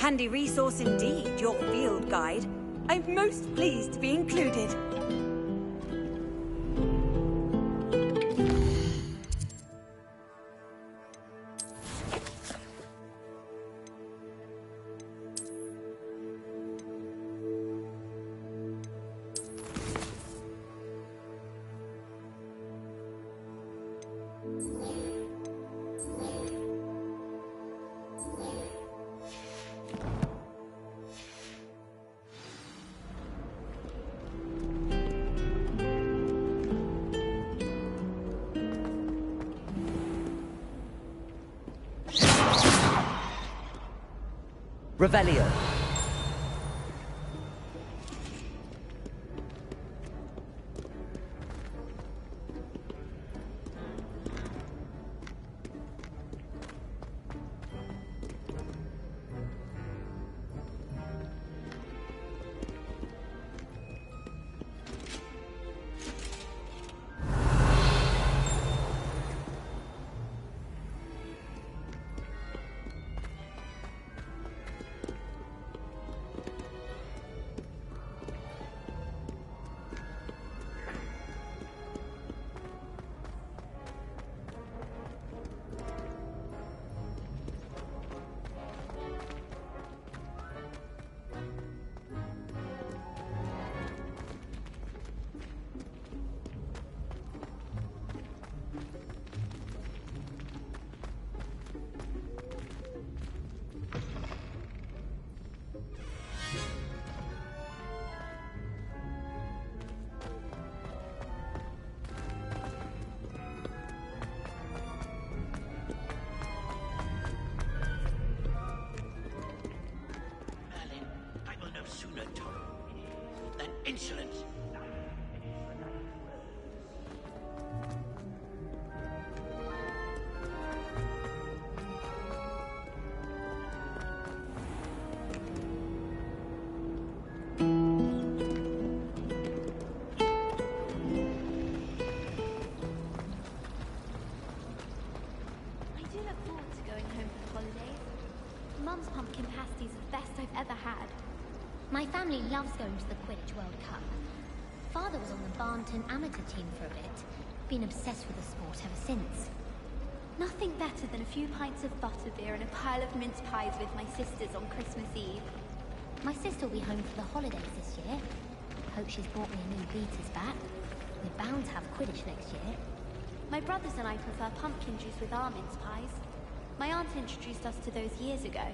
Handy resource indeed, your field guide. I'm most pleased to be included. Revelio. Insolence! Mum's pumpkin pasties are the best I've ever had. My family loves going to the Quidditch World Cup. Father was on the Barnton amateur team for a bit. Been obsessed with the sport ever since. Nothing better than a few pints of butterbeer and a pile of mince pies with my sisters on Christmas Eve. My sister will be home for the holidays this year. Hope she's brought me a new beaters back. We're bound to have Quidditch next year. My brothers and I prefer pumpkin juice with our mince pies. My aunt introduced us to those years ago.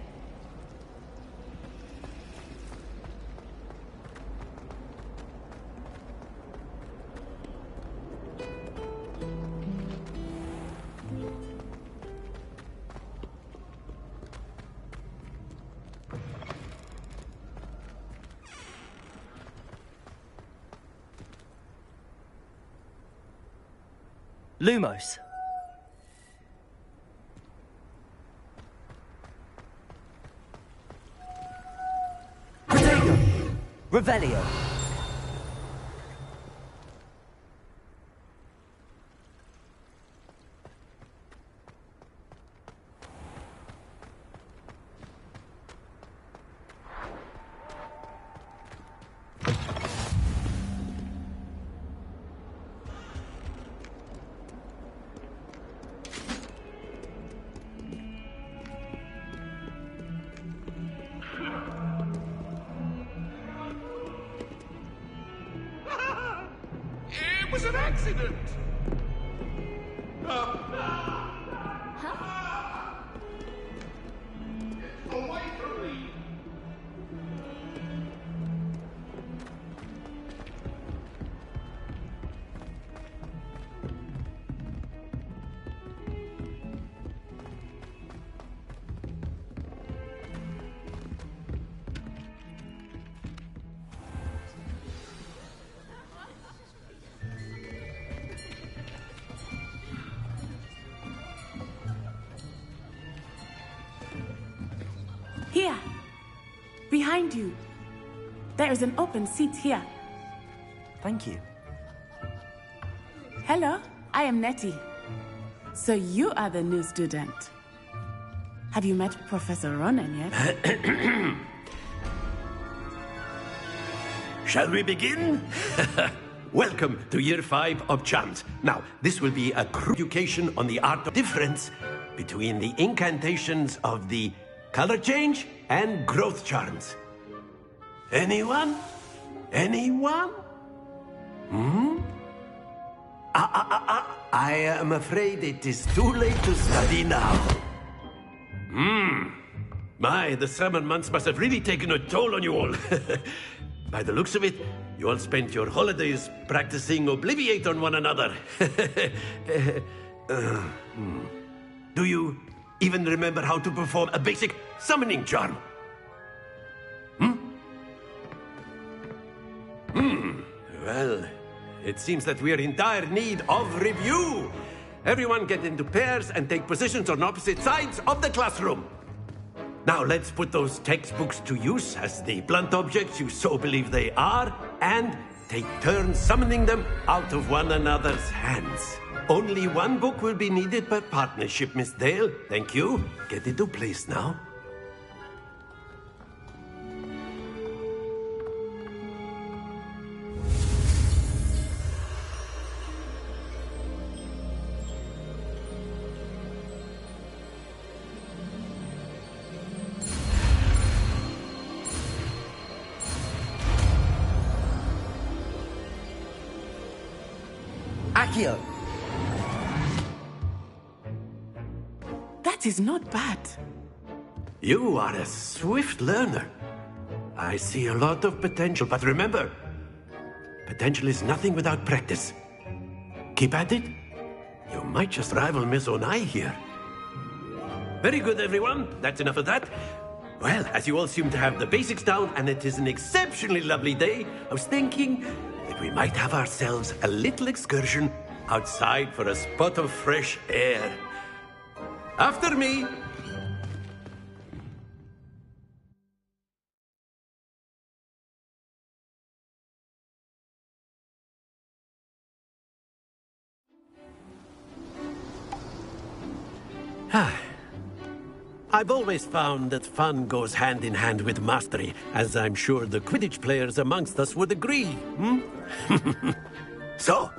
Lumos. Protego. Revelio. It was an accident! Away from me! Here! Behind you! There is an open seat here. Thank you. Hello, I am Nettie. So you are the new student. Have you met Professor Ronan yet? Shall we begin? Welcome to Year 5 of Charms. Now, this will be a crude education on the art of difference between the incantations of the color change and growth charms. Anyone? Anyone? I am afraid it is too late to study now. My, the summer months must have really taken a toll on you all. By the looks of it, you all spent your holidays practicing Obliviate on one another. Do you even remember how to perform a basic summoning charm? Well, it seems that we are in dire need of review. Everyone get into pairs and take positions on opposite sides of the classroom. Now let's put those textbooks to use as the blunt objects you so believe they are, and take turns summoning them out of one another's hands. Only one book will be needed per partnership, Miss Dale. Thank you. Get into place now. Accio! That is not bad. You are a swift learner. I see a lot of potential, but remember, potential is nothing without practice. Keep at it. You might just rival Miss Onai here. Very good, everyone. That's enough of that. Well, as you all seem to have the basics down, and it is an exceptionally lovely day, I was thinking that we might have ourselves a little excursion outside for a spot of fresh air. After me. I've always found that fun goes hand in hand with mastery, as I'm sure the Quidditch players amongst us would agree. So,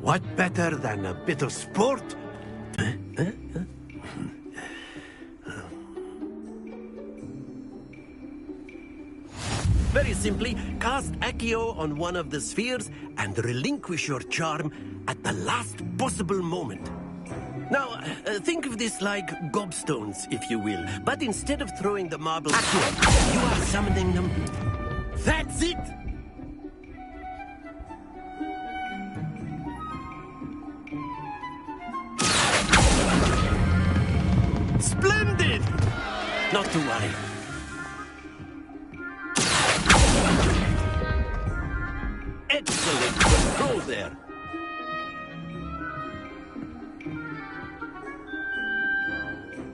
what better than a bit of sport? Very simply, cast Accio on one of the spheres and relinquish your charm at the last possible moment. Now, think of this like gobstones, if you will. But instead of throwing the marbles, Accio, you are summoning them. That's it! Splendid! Not to worry. Excellent control there.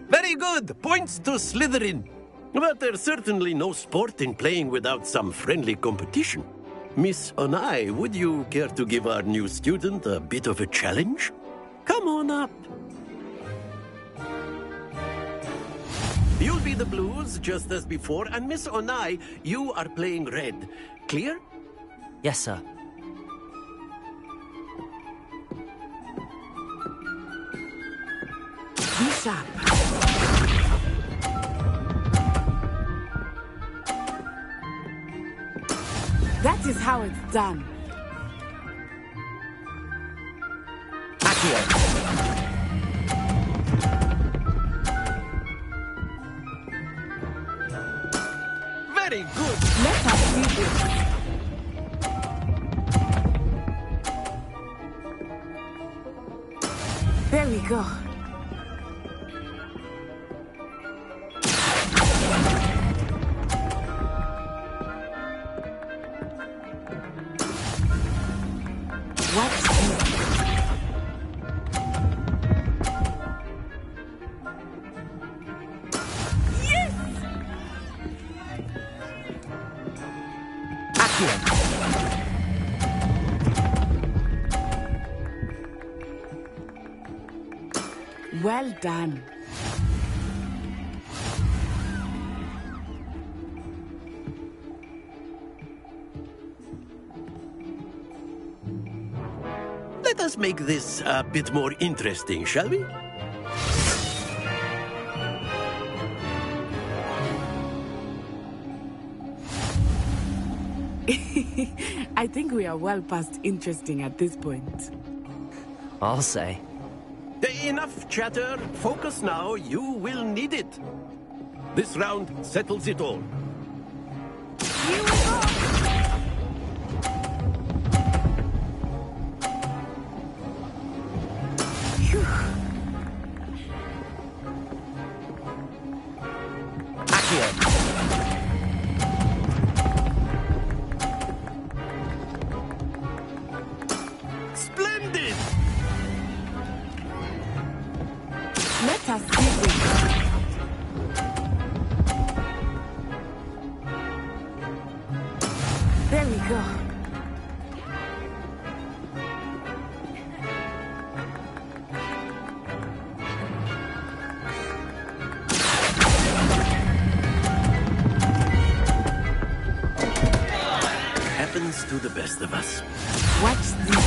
Very good. Points to Slytherin. But there's certainly no sport in playing without some friendly competition. Miss Onai, would you care to give our new student a bit of a challenge? Come on up. You'll be the blues, just as before, and Miss Onai, you are playing red. Clear? Yes, sir. Be sharp. That is how it's done. Accio! Very good. Let us see this. There we go. What's this? Yes! Accio! Well done. Let us make this a bit more interesting, shall we? I think we are well past interesting at this point. I'll say. Enough chatter. Focus now. You will need it. This round settles it all. Splendid! Let us begin. There we go. Happens to the best of us. Watch this.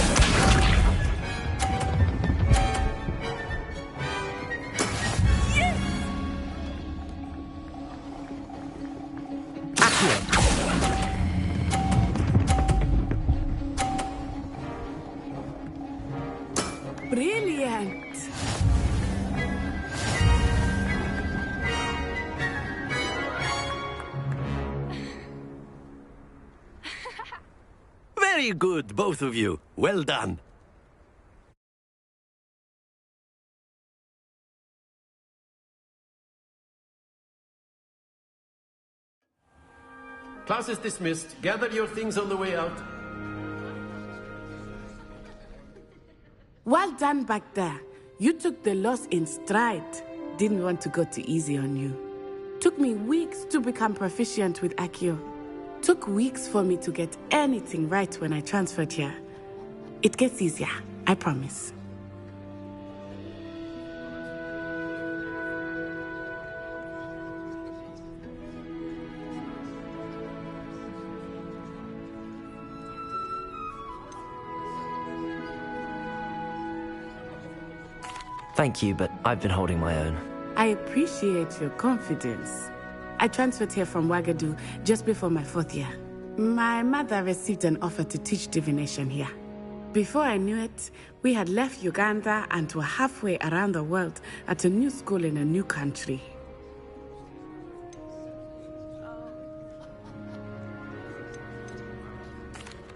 Brilliant! Very good, both of you. Well done. Class is dismissed. Gather your things on the way out. Well done back there. You took the loss in stride. Didn't want to go too easy on you. Took me weeks to become proficient with Accio. Took weeks for me to get anything right when I transferred here. It gets easier, I promise. Thank you, but I've been holding my own. I appreciate your confidence. I transferred here from Wagadu just before my 4th year. My mother received an offer to teach divination here. Before I knew it, we had left Uganda and were halfway around the world at a new school in a new country.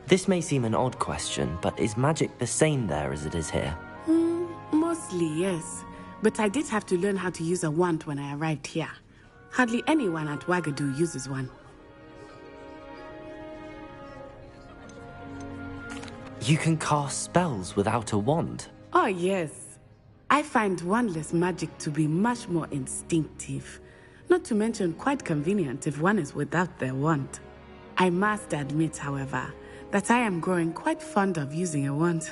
This may seem an odd question, but is magic the same there as it is here? Mostly, yes. But I did have to learn how to use a wand when I arrived here. Hardly anyone at Wagadu uses one. You can cast spells without a wand? Oh, yes. I find wandless magic to be much more instinctive. Not to mention quite convenient if one is without their wand. I must admit, however, that I am growing quite fond of using a wand.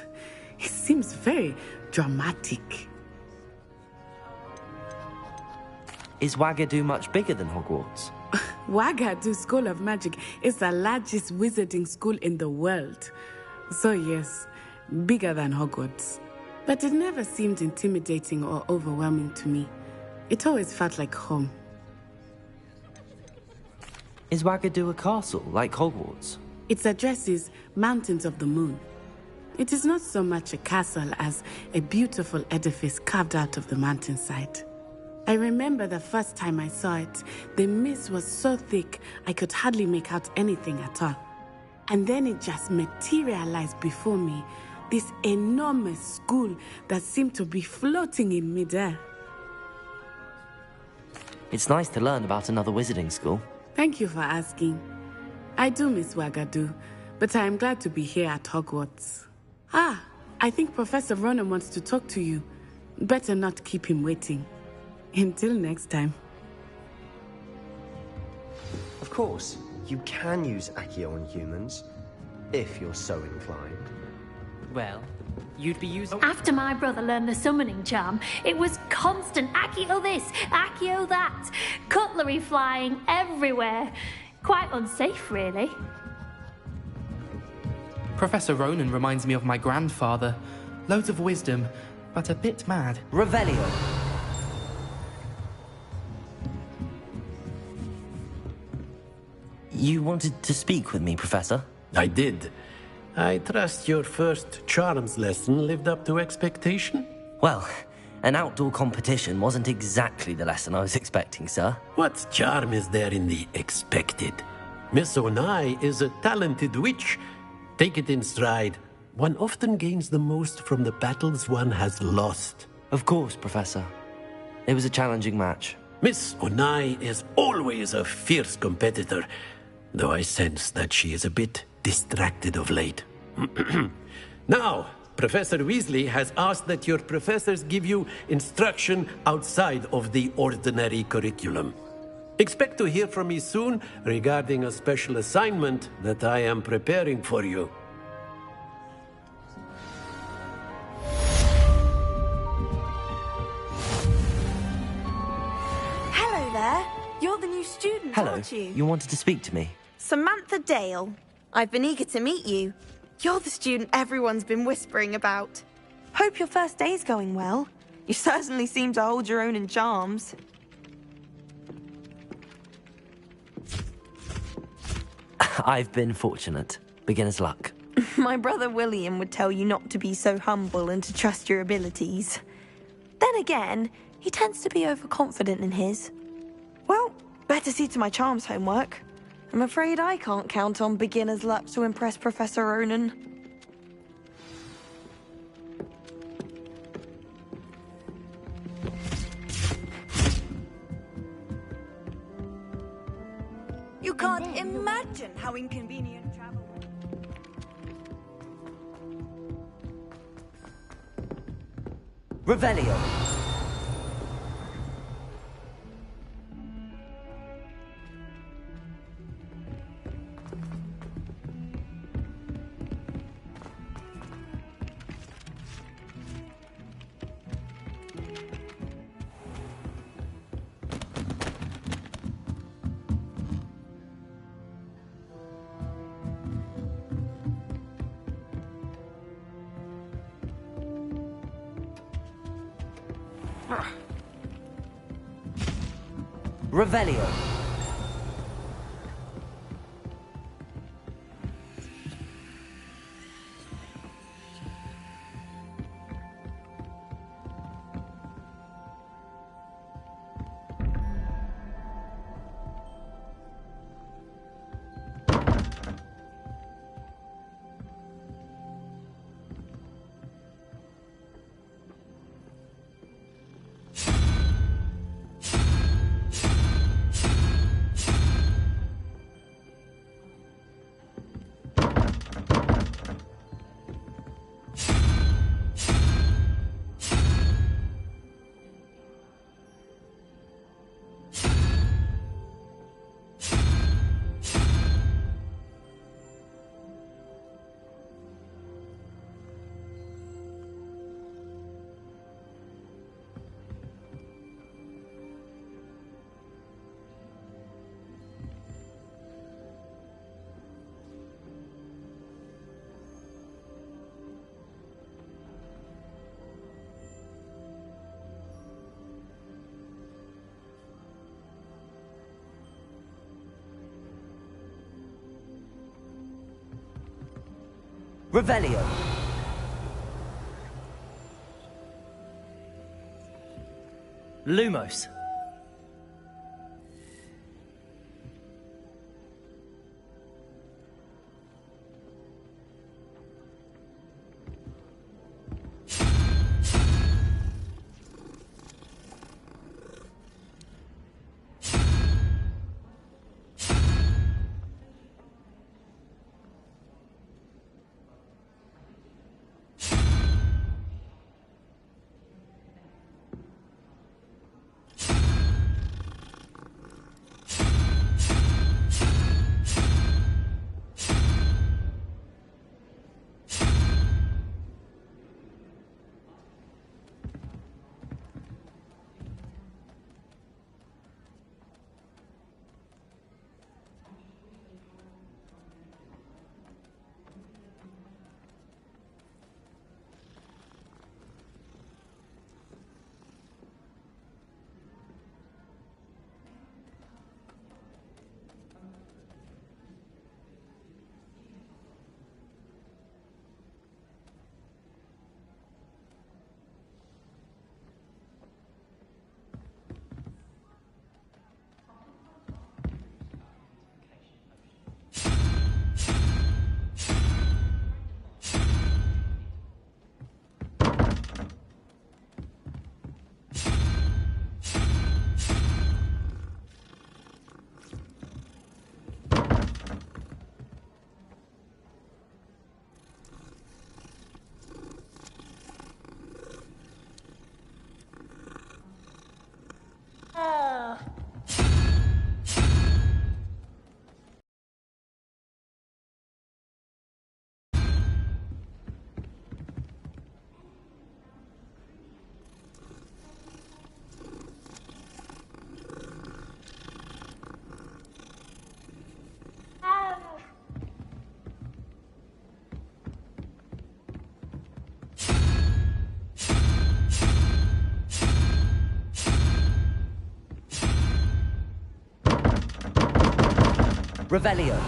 It seems very dramatic. Is Wagadu much bigger than Hogwarts? Wagadu School of Magic is the largest wizarding school in the world. So yes, bigger than Hogwarts. But it never seemed intimidating or overwhelming to me. It always felt like home. Is Wagadu a castle, like Hogwarts? Its address is Mountains of the Moon. It is not so much a castle as a beautiful edifice carved out of the mountainside. I remember the first time I saw it, the mist was so thick I could hardly make out anything at all. And then it just materialized before me, this enormous school that seemed to be floating in midair. It's nice to learn about another wizarding school. Thank you for asking. I do miss Wagadu, but I am glad to be here at Hogwarts. Ah, I think Professor Ronan wants to talk to you. Better not keep him waiting. Until next time. Of course, you can use Accio on humans, if you're so inclined. Well, you'd be using... After my brother learned the summoning charm, it was constant Accio this, Accio that, cutlery flying everywhere. Quite unsafe, really. Professor Ronan reminds me of my grandfather. Loads of wisdom, but a bit mad. Revelio. You wanted to speak with me, Professor? I did. I trust your first charms lesson lived up to expectation? Well, an outdoor competition wasn't exactly the lesson I was expecting, sir. What charm is there in the expected? Miss Onai is a talented witch. Take it in stride. One often gains the most from the battles one has lost. Of course, Professor. It was a challenging match. Miss Onai is always a fierce competitor, though I sense that she is a bit distracted of late. Now, Professor Weasley has asked that your professors give you instruction outside of the ordinary curriculum. Expect to hear from me soon regarding a special assignment that I am preparing for you. Hello there. You're the new student, Hello. aren't you? You wanted to speak to me? Samantha Dale. I've been eager to meet you. You're the student everyone's been whispering about. Hope your first day's going well. You certainly seem to hold your own in charms. I've been fortunate. Beginner's luck. My brother William would tell you not to be so humble and to trust your abilities. Then again, he tends to be overconfident in his. Well, better see to my charms homework. I'm afraid I can't count on beginner's luck to impress Professor Ronan. You can't imagine how inconvenient travel would be. Revelio. Revelio. Revelio. Lumos. Revelio.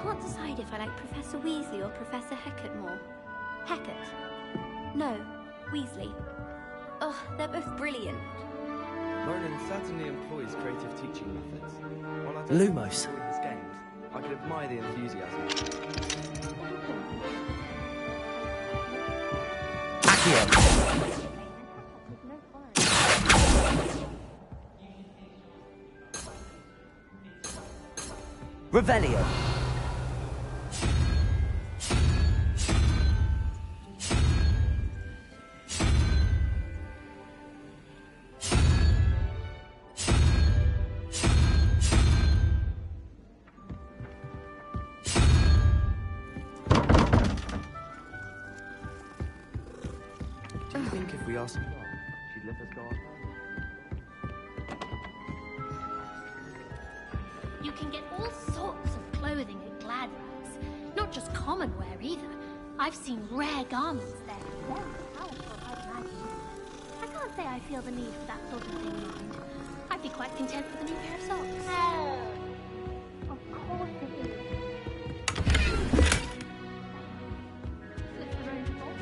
Can't decide if I like Professor Weasley or Professor Hecat more. Hecat? No, Weasley. Oh, they're both brilliant. Ronan certainly employs creative teaching methods. While I don't Lumos. enjoy his games, I can admire the enthusiasm. Accio. Revelio. Do you think if we asked her, she'd let us go on? You can get all sorts of clothing at Gladrags. Not just common wear either. I've seen rare garments there. Very powerful, I'd imagine. I can't say I feel the need for that sort of thing, mind. I'd be quite content with a new pair of socks. Of course it is. Slip their own fault.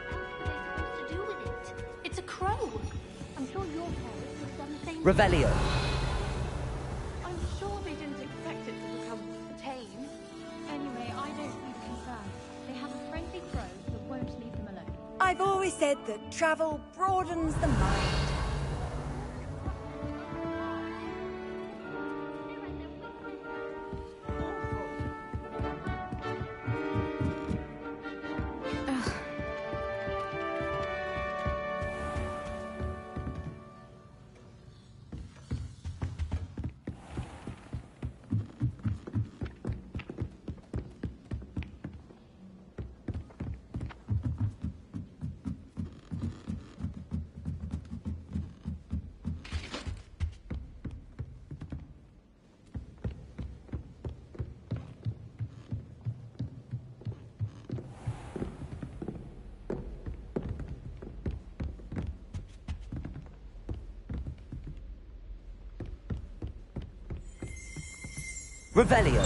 What are they supposed to do with it? It's a crow. I'm sure your parents would have done the same. Revelio. I'm sure they didn't expect it to become tame. Anyway, I don't see the concern. They have a friendly crow that won't leave them alone. I've always said that travel broadens the mind. Revelio.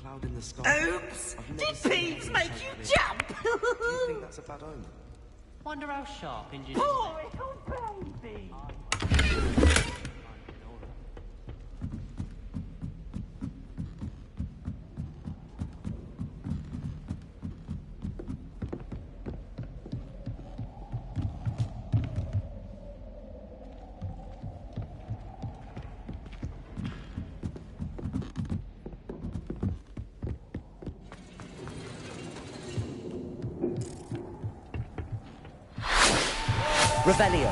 cloud in the sky. Oops! Did Peeves make you jump? Do you think that's a bad omen? Wonder how sharp engineers... Boy, oh baby! Revelio.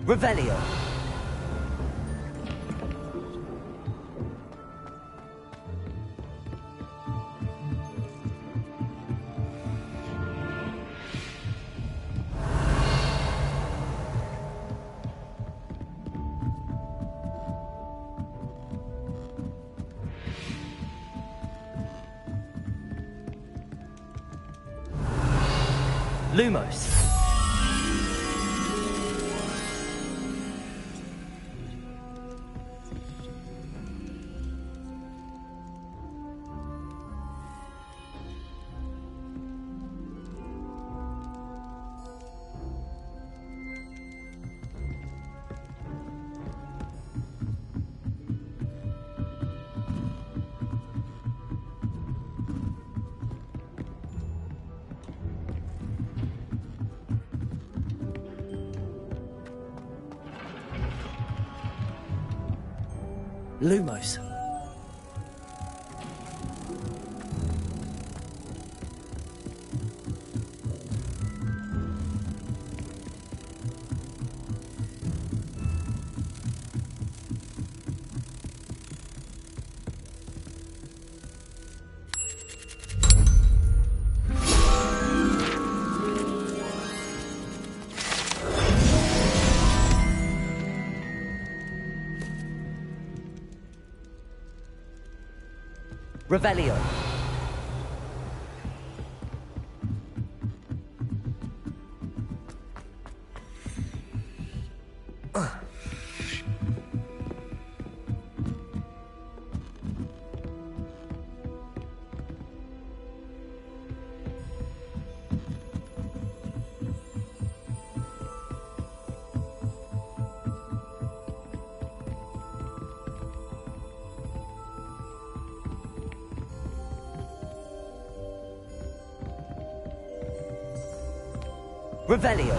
Revelio. Lumos. Lumos. Revelio. Revelio.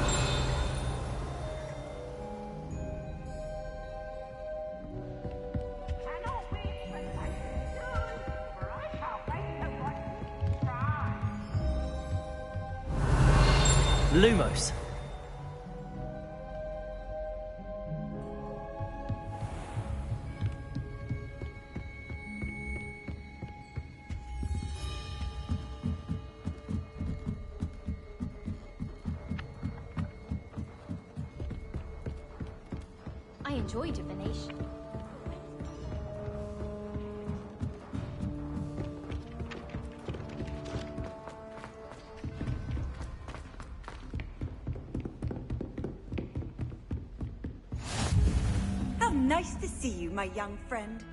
Lumos. I enjoy divination. How nice to see you, my young friend.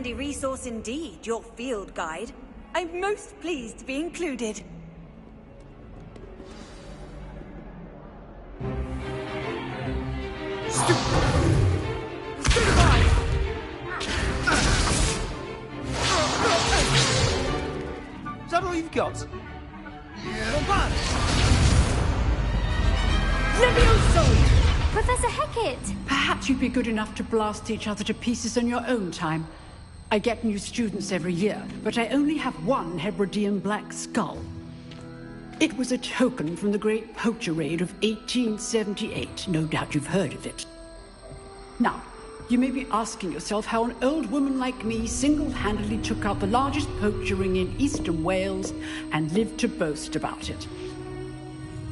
handy resource indeed, your field guide. I'm most pleased to be included. Is that all you've got? Levioso! Professor Hecat! Perhaps you'd be good enough to blast each other to pieces in your own time. I get new students every year, but I only have one Hebridean black skull. It was a token from the Great Poacher Raid of 1878. No doubt you've heard of it. Now, you may be asking yourself how an old woman like me single-handedly took out the largest poacher ring in eastern Wales and lived to boast about it.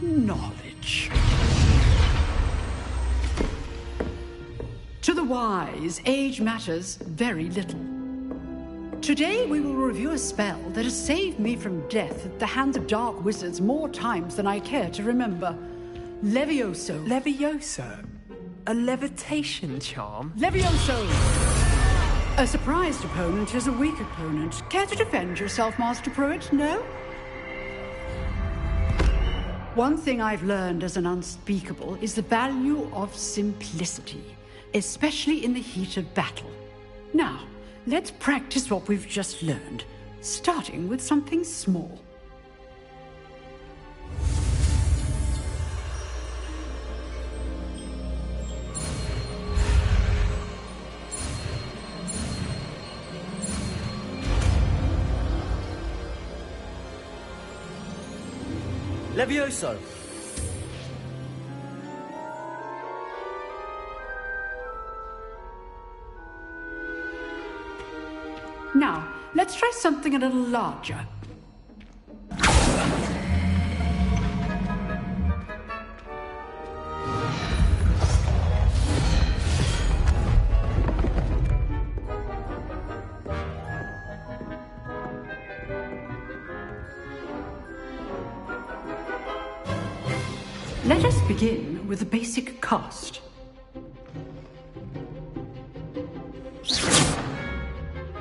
Knowledge. To the wise, age matters very little. Today we will review a spell that has saved me from death at the hands of dark wizards more times than I care to remember. Levioso. Levioso? A levitation charm? Levioso! A surprised opponent is a weak opponent. Care to defend yourself, Master Pruitt? No? One thing I've learned as an unspeakable is the value of simplicity, especially in the heat of battle. Now, let's practice what we've just learned, starting with something small. Levioso! Now, let's try something a little larger. Let us begin with the basic cast.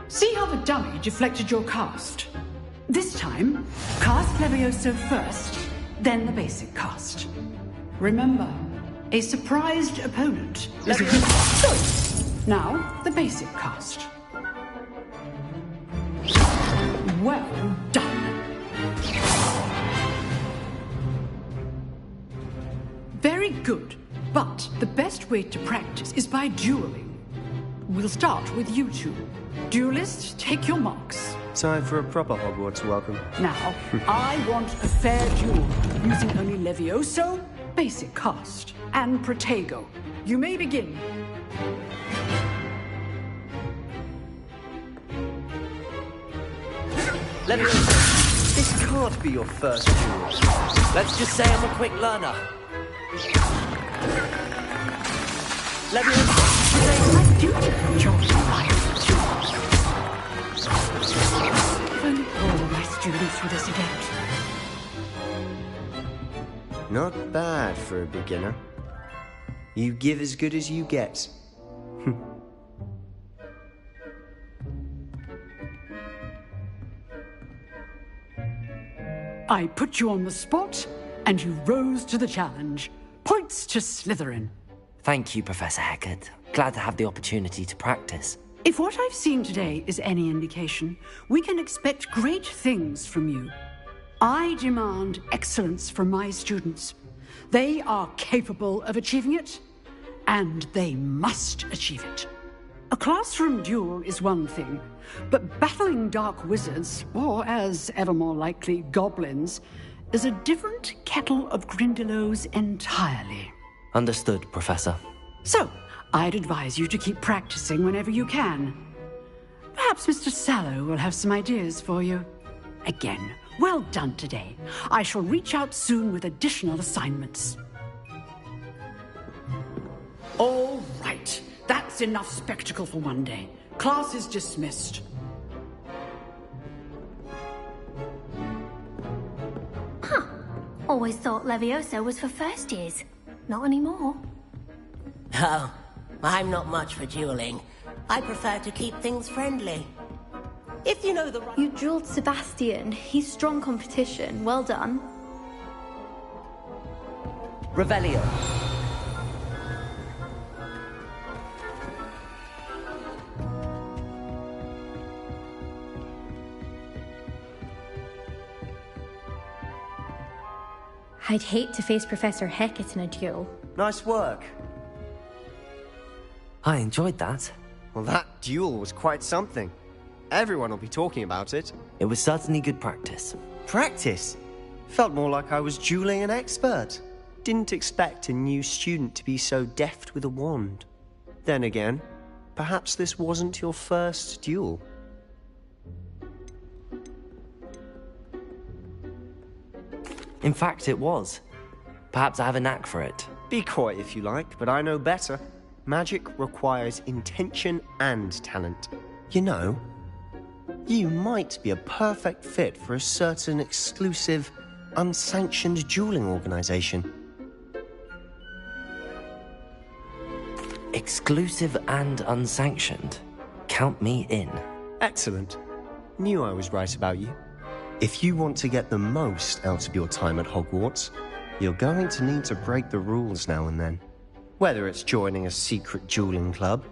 See how the dummy deflected your cast? This time, cast Levioso first, then the basic cast. Remember, a surprised opponent is a good choice. Now, the basic cast. Well done. Very good, but the best way to practice is by dueling. We'll start with you two. Duelists, take your marks. Time for a proper Hogwarts welcome. Now, I want a fair duel, using only Levioso, basic cast, and Protego. You may begin. Levioso! This can't be your first duel. Let's just say I'm a quick learner. Levioso! My duty, George. If only all of my students were this adept. Not bad for a beginner. You give as good as you get. I put you on the spot, and you rose to the challenge. Points to Slytherin. Thank you, Professor Hecat. Glad to have the opportunity to practice. If what I've seen today is any indication, we can expect great things from you. I demand excellence from my students. They are capable of achieving it, and they must achieve it. A classroom duel is one thing, but battling dark wizards, or as ever more likely, goblins, is a different kettle of Grindylows entirely. Understood, Professor. So, I'd advise you to keep practicing whenever you can. Perhaps Mr. Sallow will have some ideas for you. Again, well done today. I shall reach out soon with additional assignments. All right. That's enough spectacle for one day. Class is dismissed. Huh. Always thought Levioso was for first years. Not anymore. Oh, I'm not much for dueling. I prefer to keep things friendly. If you know the right... You drilled Sebastian. He's strong competition. Well done. Revelio. I'd hate to face Professor Hecat in a duel. Nice work. I enjoyed that. Well, that duel was quite something. Everyone will be talking about it. It was certainly good practice. Practice? Felt more like I was dueling an expert. Didn't expect a new student to be so deft with a wand. Then again, perhaps this wasn't your first duel. In fact, it was. Perhaps I have a knack for it. Be coy if you like, but I know better. Magic requires intention and talent. You know, you might be a perfect fit for a certain exclusive, unsanctioned dueling organization. Exclusive and unsanctioned. Count me in. Excellent. Knew I was right about you. If you want to get the most out of your time at Hogwarts, you're going to need to break the rules now and then. Whether it's joining a secret dueling club,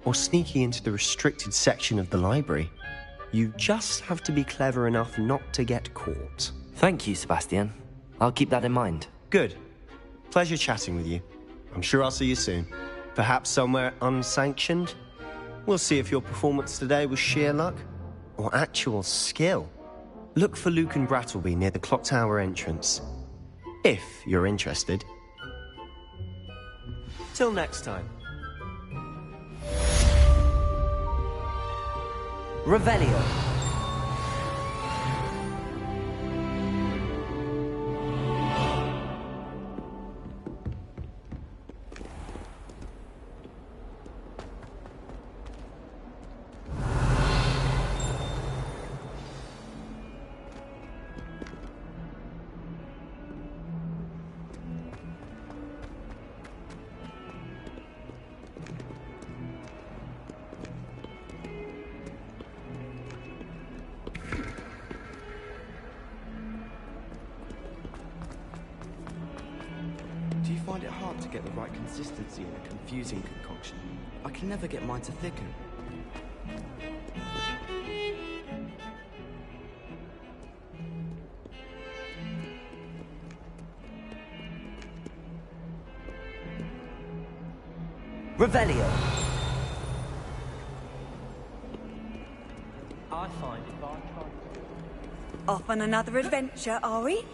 or sneaking into the restricted section of the library, you just have to be clever enough not to get caught. Thank you, Sebastian. I'll keep that in mind. Good. Pleasure chatting with you. I'm sure I'll see you soon. Perhaps somewhere unsanctioned? We'll see if your performance today was sheer luck, or actual skill. Look for Luke and Brattleby near the clock tower entrance. If you're interested. Till next time. Revelio. Do you find it hard to get the right consistency in a confusing concoction? I can never get mine to thicken. Revelio. I find it by trying. Off on another adventure, are we?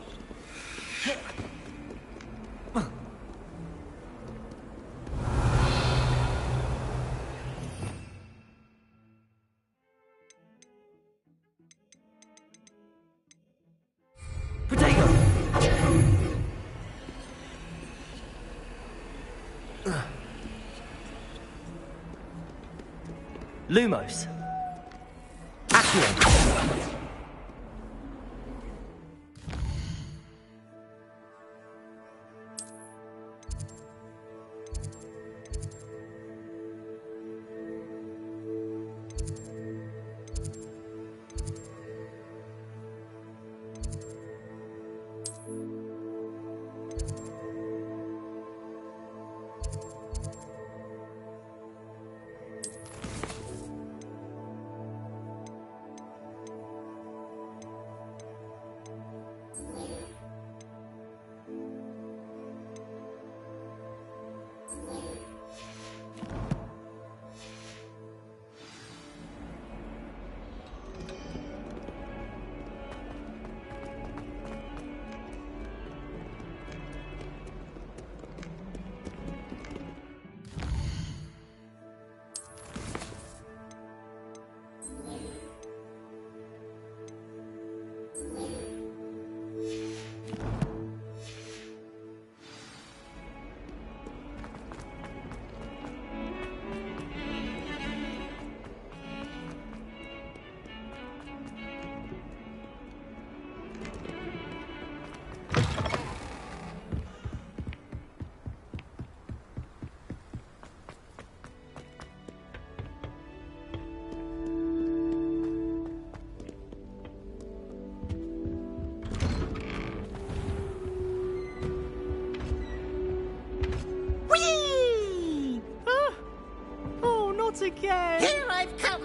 Lumos. Accio.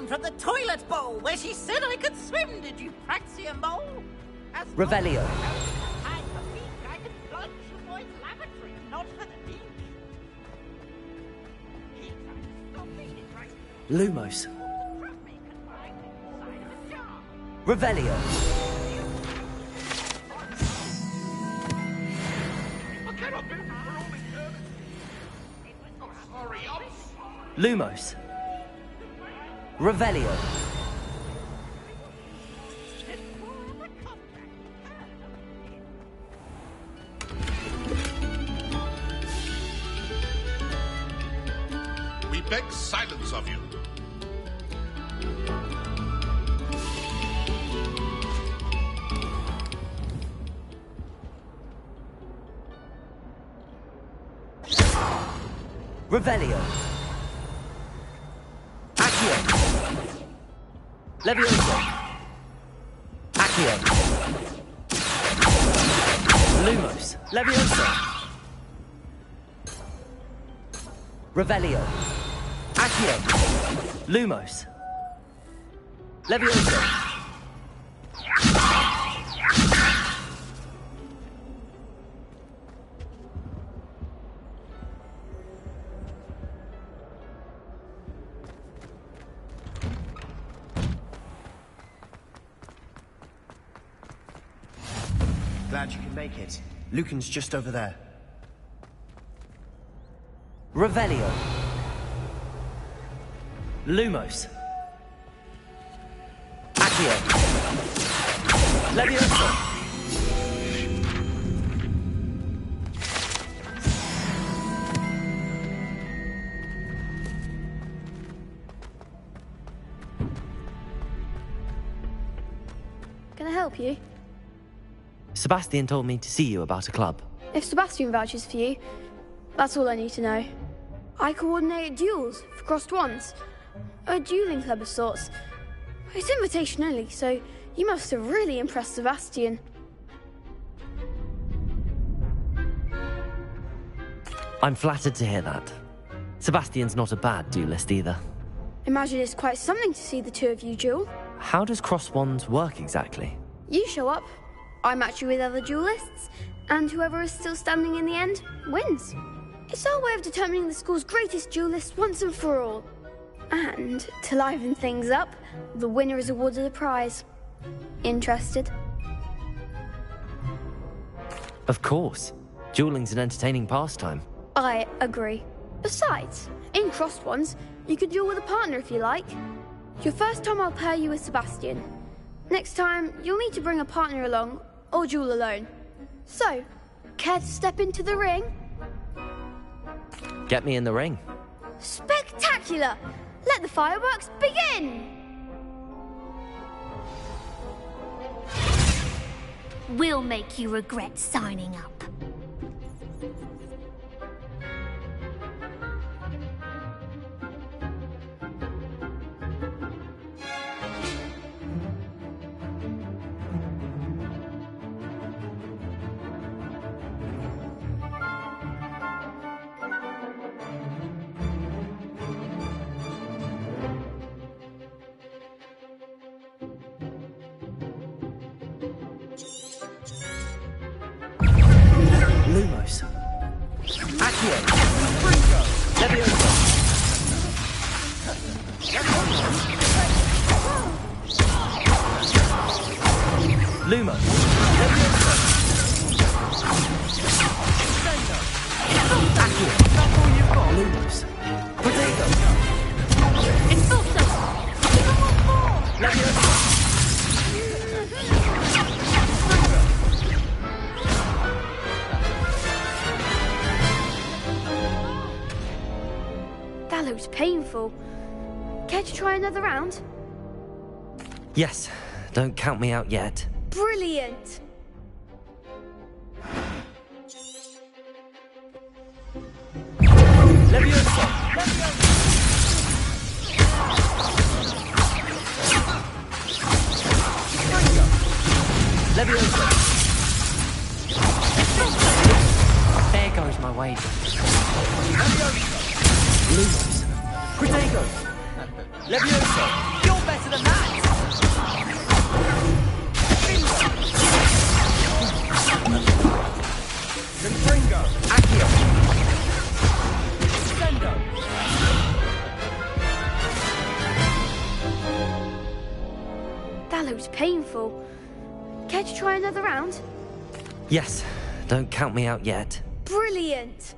from the toilet bowl where she said I could swim, did you, Praxia Mole? Revelio. I can plunge for Boyd's lavatory, not for the beach. He tried to stop me, he tried to Lumos. trap me confined inside of a jar. Revelio. I cannot bear it for all eternity. Oh, sorry, Lumos. Revelio. We beg silence of you. Revelio. Accio. Levioso. Accio. Lumos. Levioso. Revelio. Accio. Lumos. Levioso. Glad you can make it. Lucan's just over there. Revelio. Lumos. Accio. Levioso. Can I help you? Sebastian told me to see you about a club. If Sebastian vouches for you, that's all I need to know. I coordinate duels for crossed wands. A dueling club of sorts. It's invitation only, so you must have really impressed Sebastian. I'm flattered to hear that. Sebastian's not a bad duelist either. Imagine it's quite something to see the two of you duel. How does cross wands work exactly? You show up, I match you with other duelists, and whoever is still standing in the end wins. It's our way of determining the school's greatest duelist once and for all. And, to liven things up, the winner is awarded a prize. Interested? Of course. Dueling's an entertaining pastime. I agree. Besides, in crossed ones, you could duel with a partner if you like. Your first time I'll pair you with Sebastian. Next time, you'll need to bring a partner along, or duel alone. So, care to step into the ring? Get me in the ring. Spectacular! Let the fireworks begin! We'll make you regret signing up. Lumos. Accio. Levioso. Lumos. Levioso. Accio. That's all you've got. Lumos. Potato. Expulso! Even more! Levioso. That looks painful. Care to try another round? Yes. Don't count me out yet. Brilliant! Levioso. Levioso. There goes my wager. Lumos. Protego. Levioso. better than that! Confringo! Accio! Sendo! That looks painful. Care to try another round? Yes, don't count me out yet. Brilliant!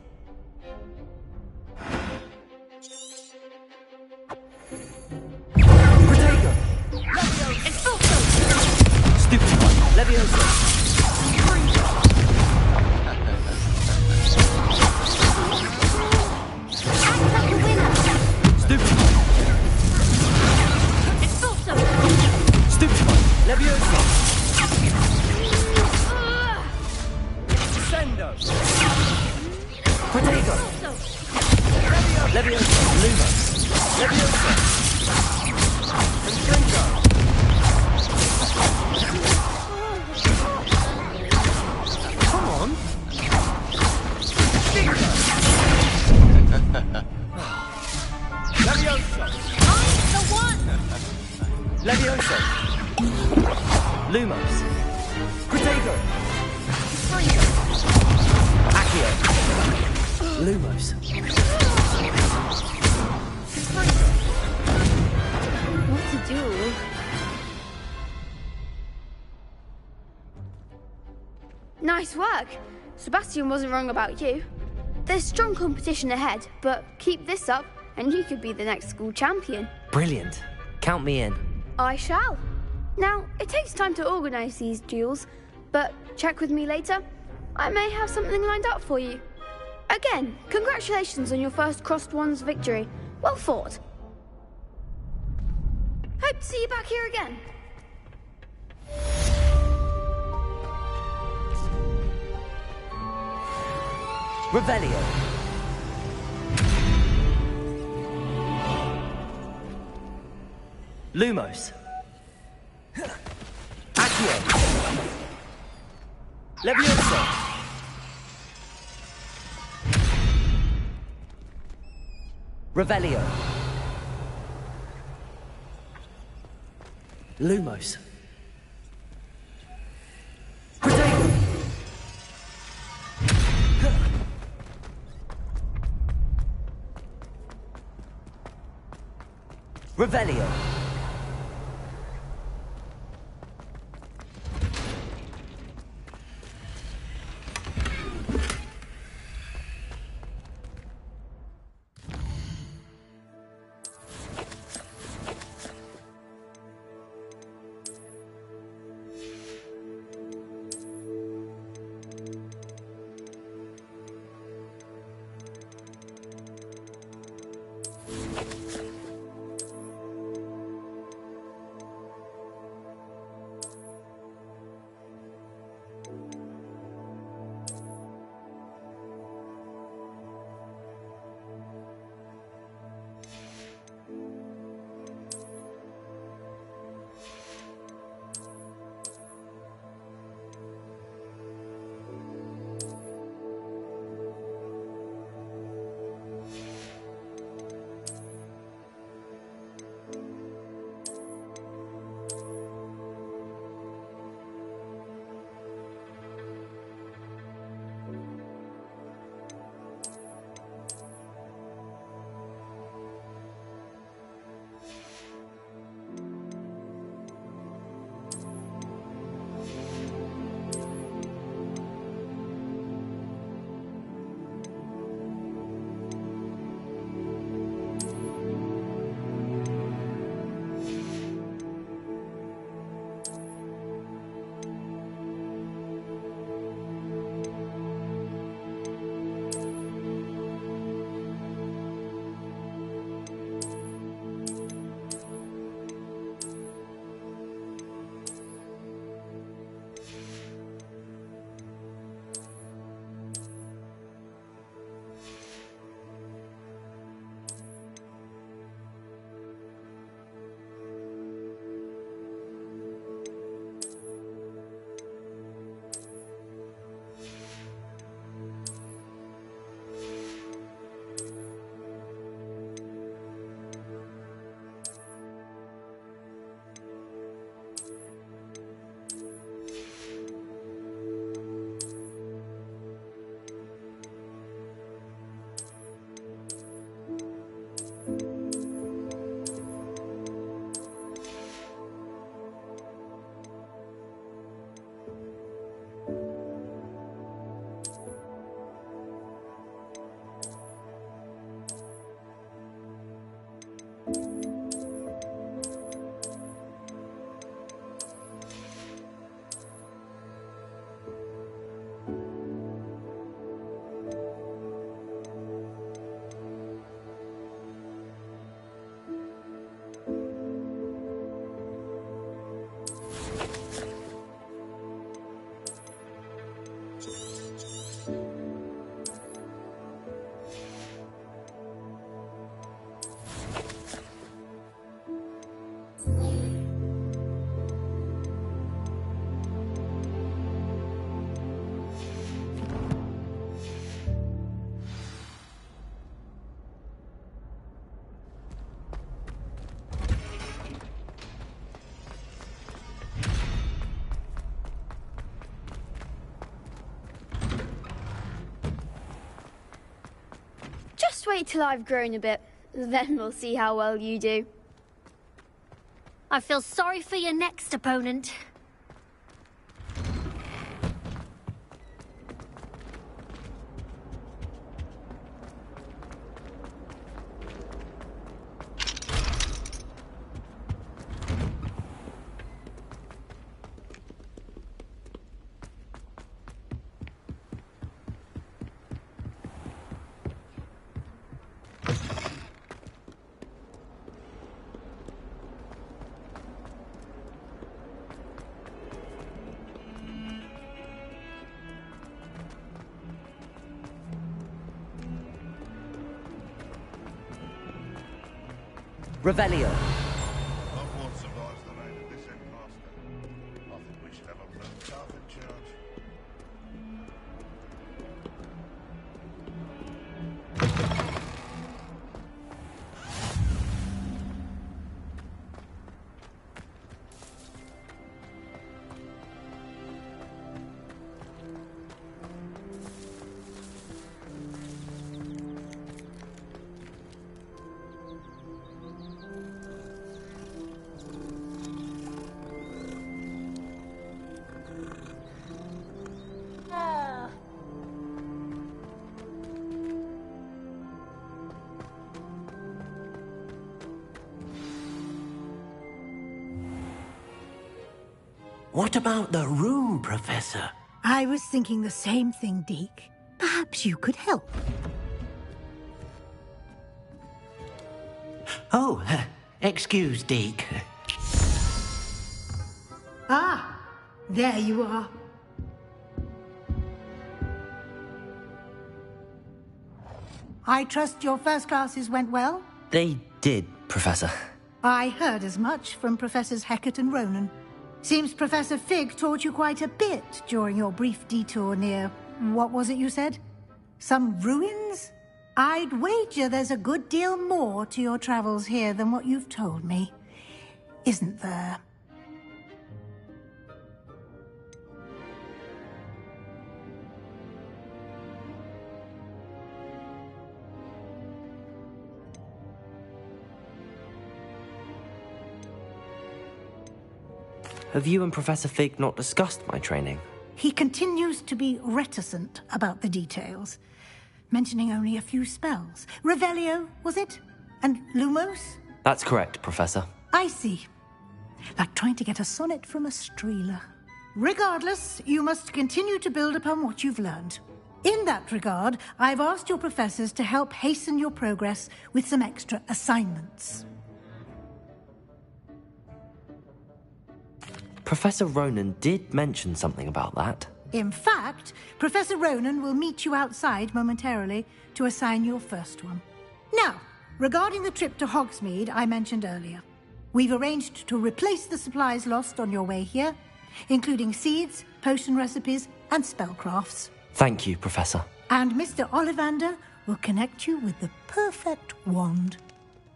Protego! Stupefy! Levioso! Stupefy! Stupefy! Levioso! Sendo! Protego! Levioso! Lumos! Levioso! Confringo! Come on! Levioso! I'm the one! Levioso! Lumos! Protego! Accio! Lumos! What a duel. Nice work. Sebastian wasn't wrong about you. There's strong competition ahead, but keep this up and you could be the next school champion. Brilliant. Count me in. I shall. Now, it takes time to organise these duels, but check with me later. I may have something lined up for you. Again, congratulations on your first Crossed Wands victory. Well fought. Hope to see you back here again. Revelio! Lumos! Accio! Levioso! Revelio! Lumos! Protego! Revelio! Just wait till I've grown a bit, then we'll see how well you do. I feel sorry for your next opponent. Revelio. Hogwarts survives the reign of this headmaster. I think we should have a blood bath in charge. What about the room, Professor? I was thinking the same thing, Deke. Perhaps you could help. Oh, excuse, Deke. Ah, there you are. I trust your first classes went well? They did, Professor. I heard as much from Professors Hecat and Ronan. Seems Professor Fig taught you quite a bit during your brief detour near... what was it you said? Some ruins? I'd wager there's a good deal more to your travels here than what you've told me. Isn't there? Have you and Professor Fig not discussed my training? He continues to be reticent about the details, mentioning only a few spells. Revelio, was it? And Lumos? That's correct, Professor. I see. Like trying to get a sonnet from a streeler. Regardless, you must continue to build upon what you've learned. In that regard, I've asked your professors to help hasten your progress with some extra assignments. Professor Ronan did mention something about that. In fact, Professor Ronan will meet you outside momentarily to assign your first one. Now, regarding the trip to Hogsmeade I mentioned earlier, we've arranged to replace the supplies lost on your way here, including seeds, potion recipes, and spellcrafts. Thank you, Professor. And Mr. Ollivander will connect you with the perfect wand.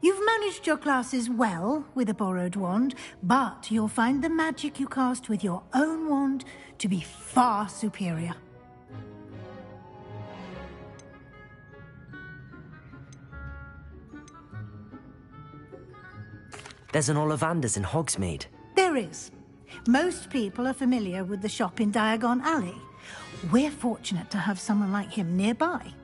You've managed your classes well with a borrowed wand, but you'll find the magic you cast with your own wand to be far superior. There's an Ollivander's in Hogsmeade. There is. Most people are familiar with the shop in Diagon Alley. We're fortunate to have someone like him nearby.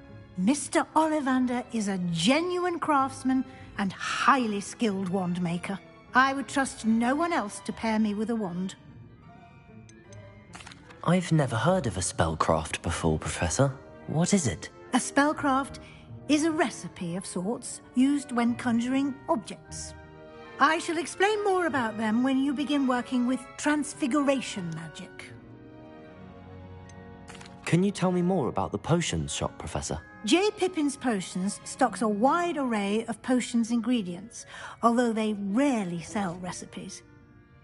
Mr. Ollivander is a genuine craftsman and highly skilled wand maker. I would trust no one else to pair me with a wand. I've never heard of a spellcraft before, Professor. What is it? A spellcraft is a recipe of sorts used when conjuring objects. I shall explain more about them when you begin working with transfiguration magic. Can you tell me more about the potions shop, Professor? J. Pippin's Potions stocks a wide array of potions ingredients, although they rarely sell recipes.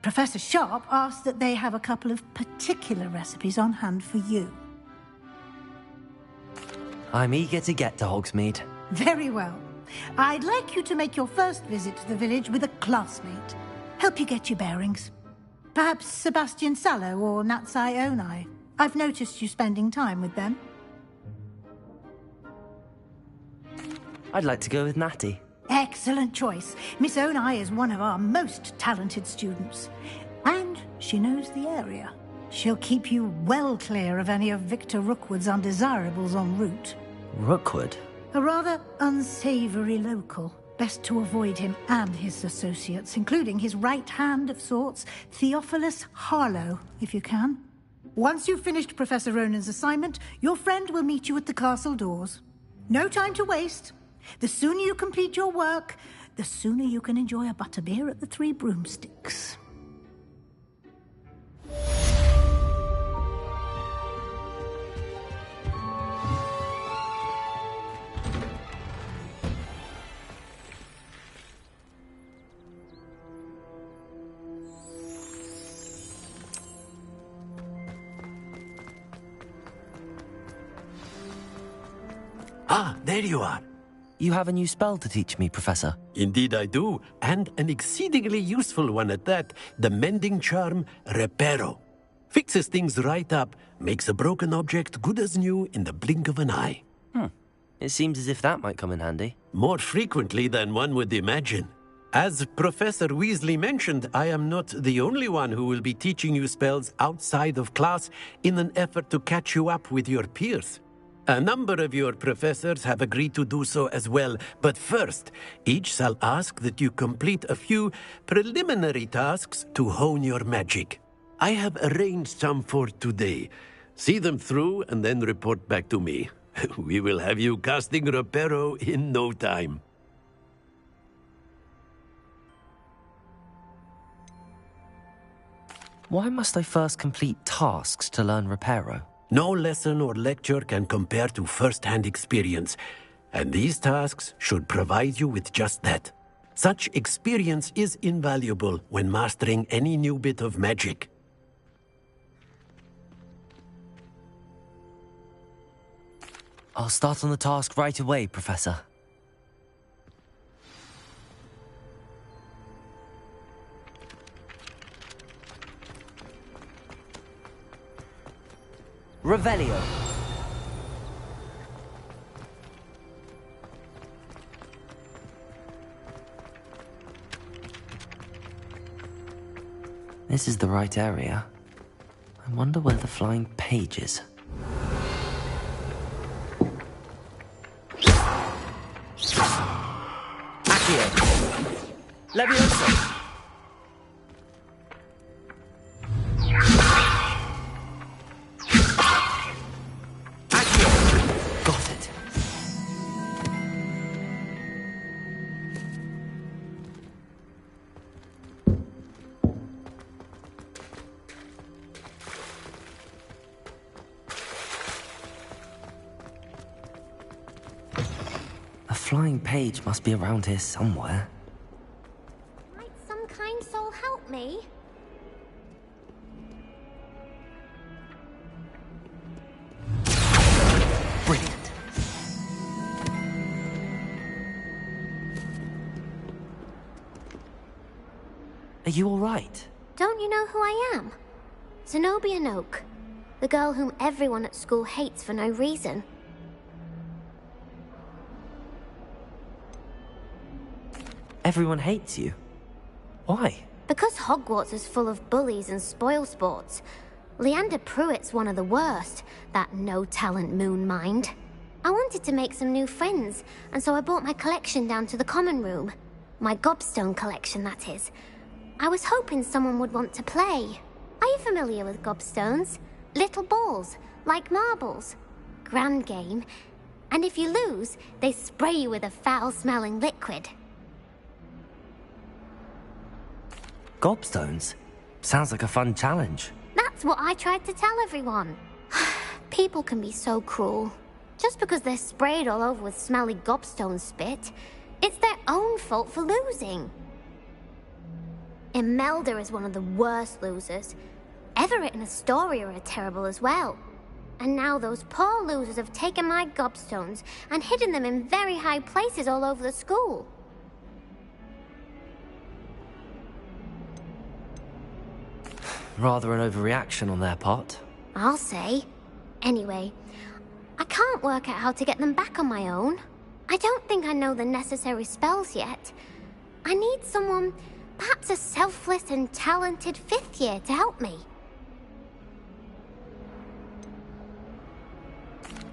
Professor Sharp asked that they have a couple of particular recipes on hand for you. I'm eager to get to Hogsmeade. Very well. I'd like you to make your first visit to the village with a classmate. Help you get your bearings. Perhaps Sebastian Sallow or Natsai Onai. I've noticed you spending time with them. I'd like to go with Natty. Excellent choice. Miss Onai is one of our most talented students. And she knows the area. She'll keep you well clear of any of Victor Rookwood's undesirables en route. Rookwood? A rather unsavory local. Best to avoid him and his associates, including his right hand of sorts, Theophilus Harlow, if you can. Once you've finished Professor Ronan's assignment, your friend will meet you at the castle doors. No time to waste. The sooner you complete your work, the sooner you can enjoy a butterbeer at the Three Broomsticks. Ah, there you are. You have a new spell to teach me, Professor. Indeed I do, and an exceedingly useful one at that. The mending charm, Reparo. Fixes things right up, makes a broken object good as new in the blink of an eye. It seems as if that might come in handy. More frequently than one would imagine. As Professor Weasley mentioned, I am not the only one who will be teaching you spells outside of class in an effort to catch you up with your peers. A number of your professors have agreed to do so as well, but first, each shall ask that you complete a few preliminary tasks to hone your magic. I have arranged some for today. See them through and then report back to me. We will have you casting Reparo in no time. Why must I first complete tasks to learn Reparo? No lesson or lecture can compare to first-hand experience, and these tasks should provide you with just that. Such experience is invaluable when mastering any new bit of magic. I'll start on the task right away, Professor. Revelio. This is the right area. I wonder where the flying page is. Accio. Leviosa. Flying page must be around here somewhere. Might some kind soul help me? Brilliant. Are you all right? Don't you know who I am? Zenobia Noak, the girl whom everyone at school hates for no reason. Everyone hates you. Why? Because Hogwarts is full of bullies and spoilsports. Leander Pruitt's one of the worst, that no-talent moon mind. I wanted to make some new friends, and so I brought my collection down to the common room. My gobstone collection, that is. I was hoping someone would want to play. Are you familiar with gobstones? Little balls, like marbles. Grand game. And if you lose, they spray you with a foul-smelling liquid. gobstones? Sounds like a fun challenge. That's what I tried to tell everyone. People can be so cruel. Just because they're sprayed all over with smelly gobstone spit, it's their own fault for losing. Imelda is one of the worst losers. Everett and Astoria are terrible as well. And now those poor losers have taken my gobstones and hidden them in very high places all over the school. Rather an overreaction on their part. I'll say. Anyway, I can't work out how to get them back on my own. I don't think I know the necessary spells yet. I need someone, perhaps a selfless and talented 5th year to help me.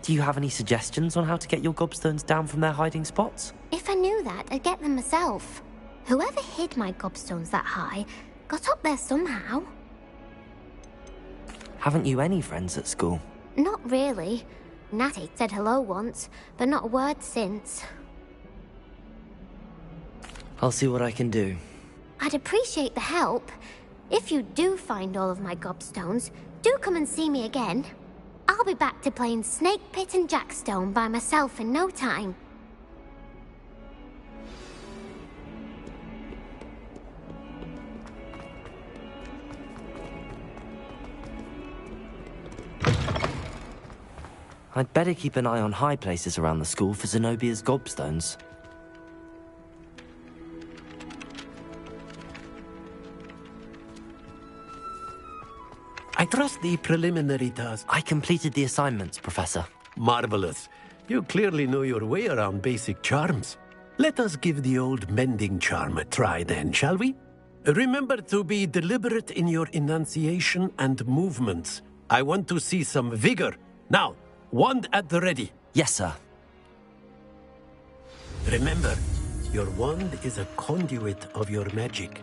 Do you have any suggestions on how to get your gobstones down from their hiding spots? If I knew that, I'd get them myself. Whoever hid my gobstones that high got up there somehow. Haven't you any friends at school? Not really. Natty said hello once, but not a word since. I'll see what I can do. I'd appreciate the help. If you do find all of my gobstones, do come and see me again. I'll be back to playing Snake Pit and Jackstone by myself in no time. I'd better keep an eye on high places around the school for Zenobia's gobstones. I trust the preliminary task. I completed the assignments, Professor. Marvelous. You clearly know your way around basic charms. Let us give the old mending charm a try then, shall we? Remember to be deliberate in your enunciation and movements. I want to see some vigor. Now, wand at the ready. Yes, sir. Remember, your wand is a conduit of your magic.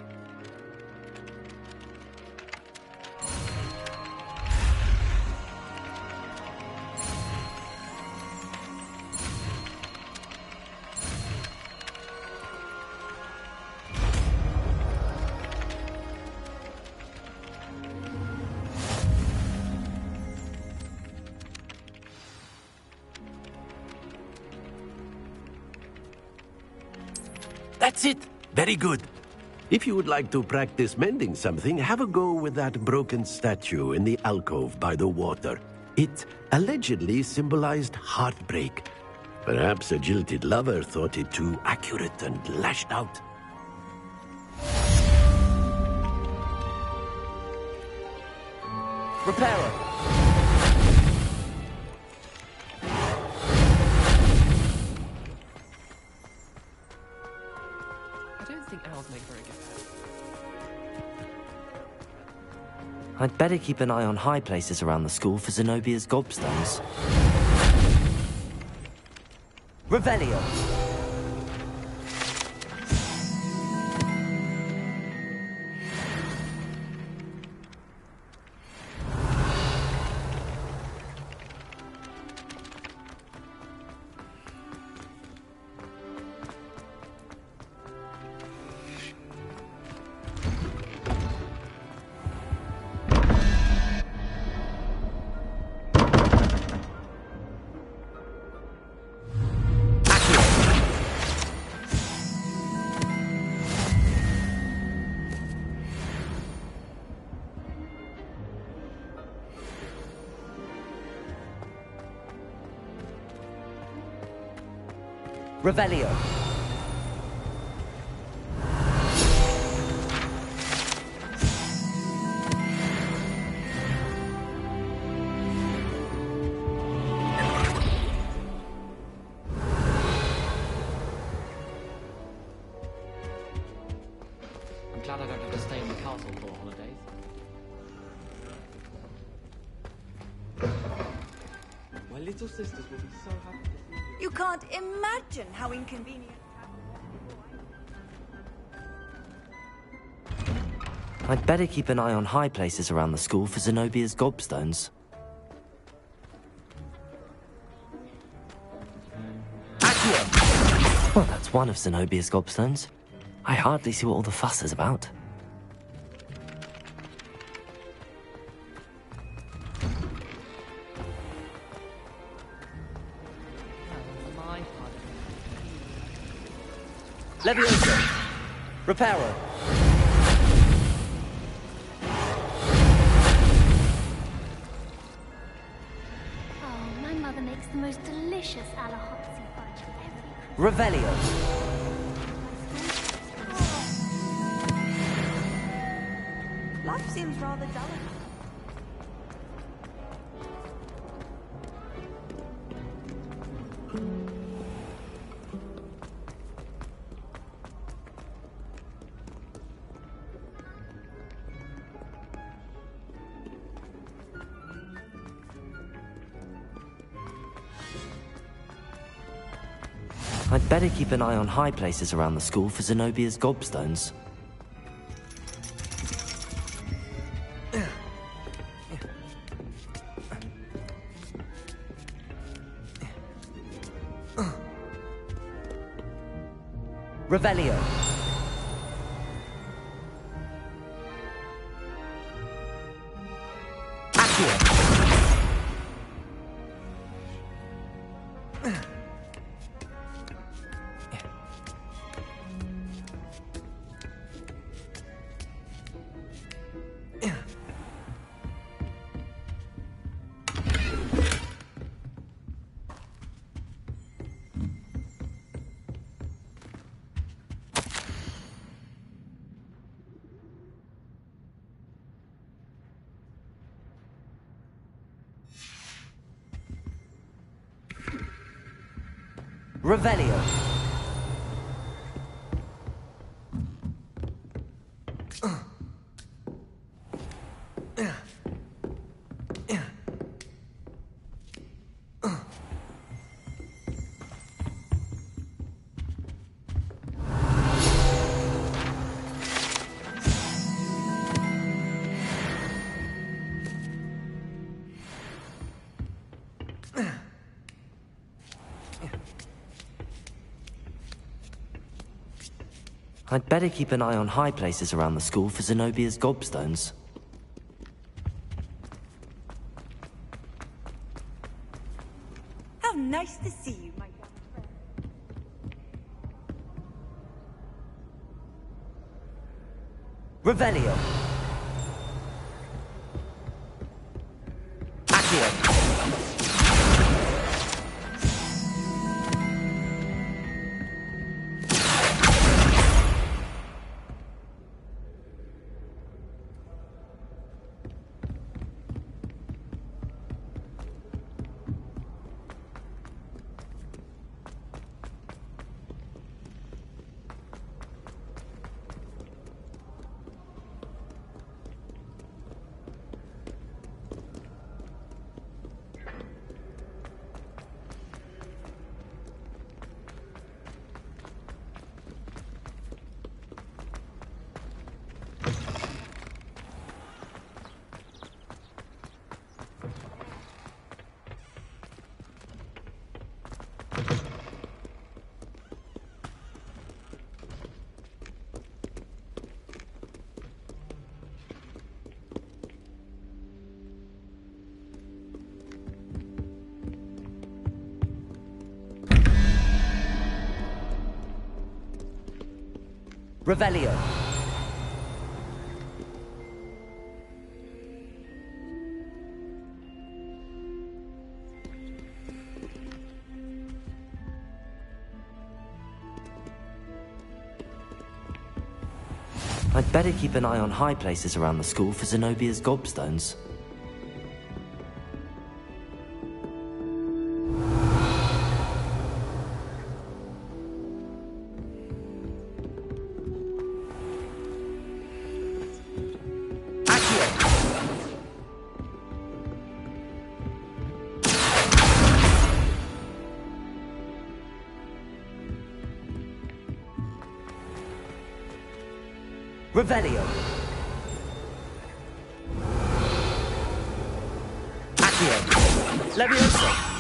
That's it. Very good. If you would like to practice mending something, have a go with that broken statue in the alcove by the water. It allegedly symbolized heartbreak. Perhaps a jilted lover thought it too accurate and lashed out. Reparo! I'd better keep an eye on high places around the school for Zenobia's gobstones. Revelio! Revelio. I'm glad I don't have to stay in the castle for holidays. My little sisters will be so happy. You can't imagine how inconvenient. I'd better keep an eye on high places around the school for Zenobia's gobstones. Well, that's one of Zenobia's gobstones. I hardly see what all the fuss is about. Levioso! Reparo! Oh, my mother makes the most delicious Alahotzi fudge every Christmas. Revelio! Life seems rather dull. I'd better keep an eye on high places around the school for Zenobia's gobstones. Revelio! Revelio! I'd better keep an eye on high places around the school for Zenobia's gobstones. How nice to see you, my young friend. Revelio! Accio! Revelio! I'd better keep an eye on high places around the school for Zenobia's gobstones. Revelio! Accio! Levioso!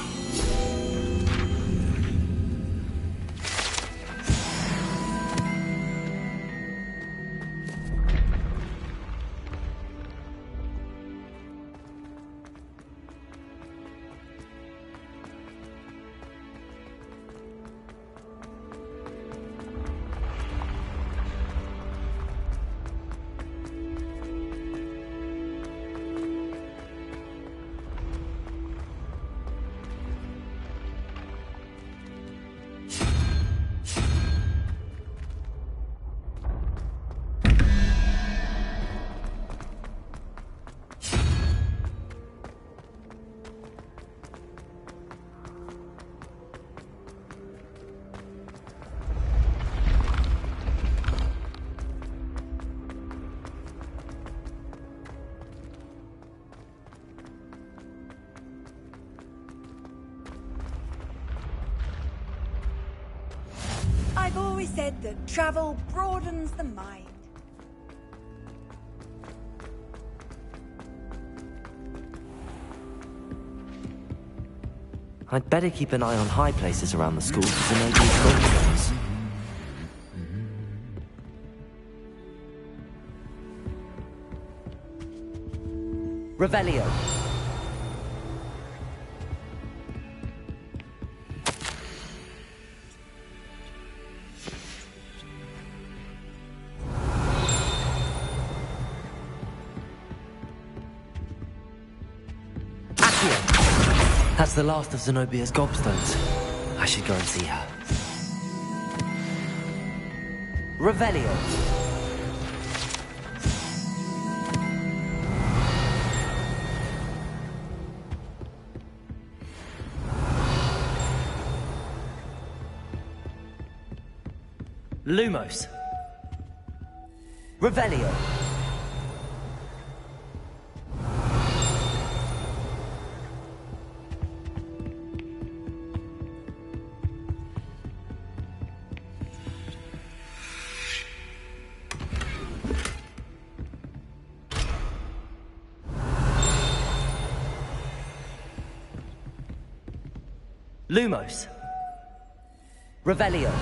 I've always said that travel broadens the mind. I'd better keep an eye on high places around the school for Zenobia's gobstones. Revelio. That's the last of Zenobia's gobstones. I should go and see her. Revelio. Lumos. Revelio. Lumos. Revelio.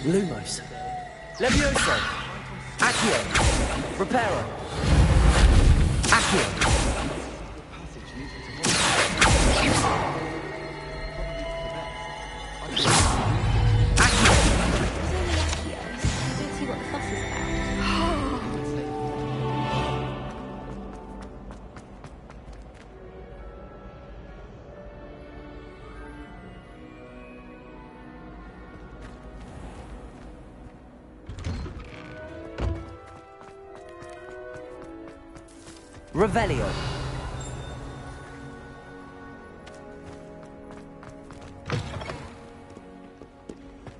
Lumos. Levioso. Accio. Reparo. Accio. Revelio.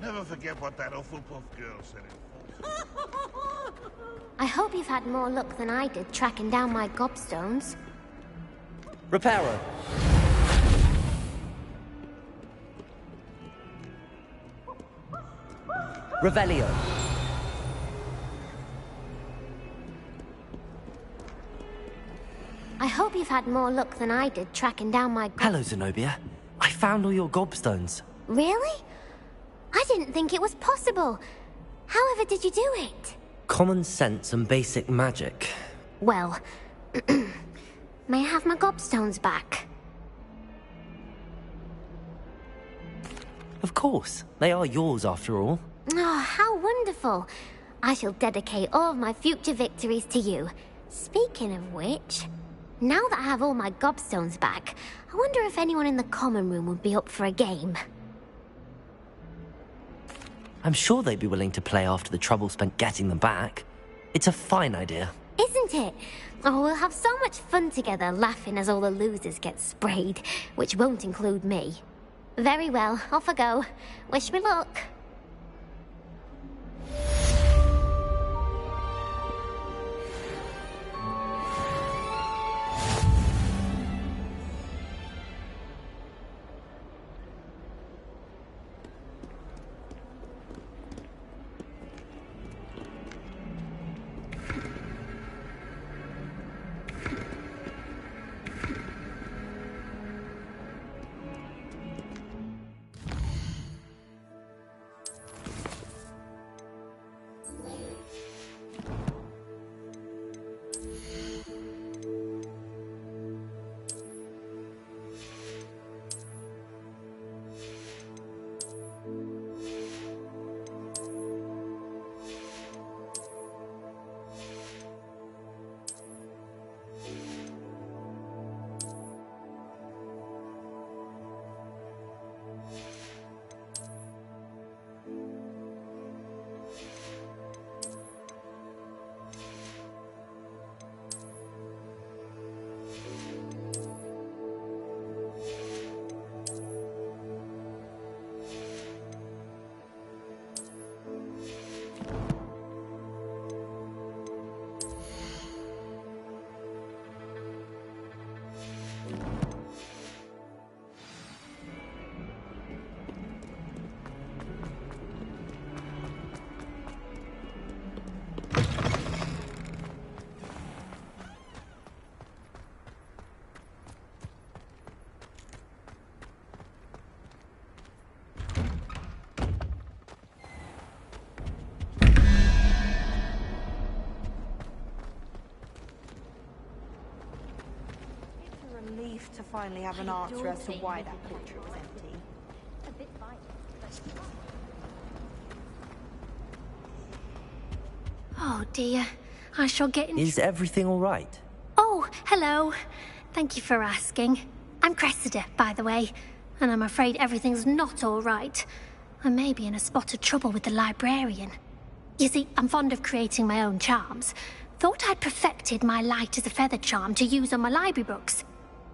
Never forget what that Hufflepuff girl said in I hope you've had more luck than I did tracking down my gobstones. Reparo. Revelio. I hope you've had more luck than I did tracking down my Hello, Zenobia. I found all your gobstones. Really? I didn't think it was possible. However did you do it? Common sense and basic magic. Well, may I have my gobstones back? Of course. They are yours after all. Oh, how wonderful. I shall dedicate all of my future victories to you. Speaking of which, now that I have all my gobstones back, I wonder if anyone in the common room would be up for a game. I'm sure they'd be willing to play after the trouble spent getting them back. It's a fine idea. Isn't it? Oh, we'll have so much fun together, laughing as all the losers get sprayed, which won't include me. Very well, off I go. Wish me luck. Relief to finally have an answer as to why that portrait was empty. A bit violent, Oh dear, I shall get in. Is everything all right? Oh, hello. Thank you for asking. I'm Cressida, by the way, and I'm afraid everything's not all right. I may be in a spot of trouble with the librarian. You see, I'm fond of creating my own charms. Thought I'd perfected my light as a feather charm to use on my library books.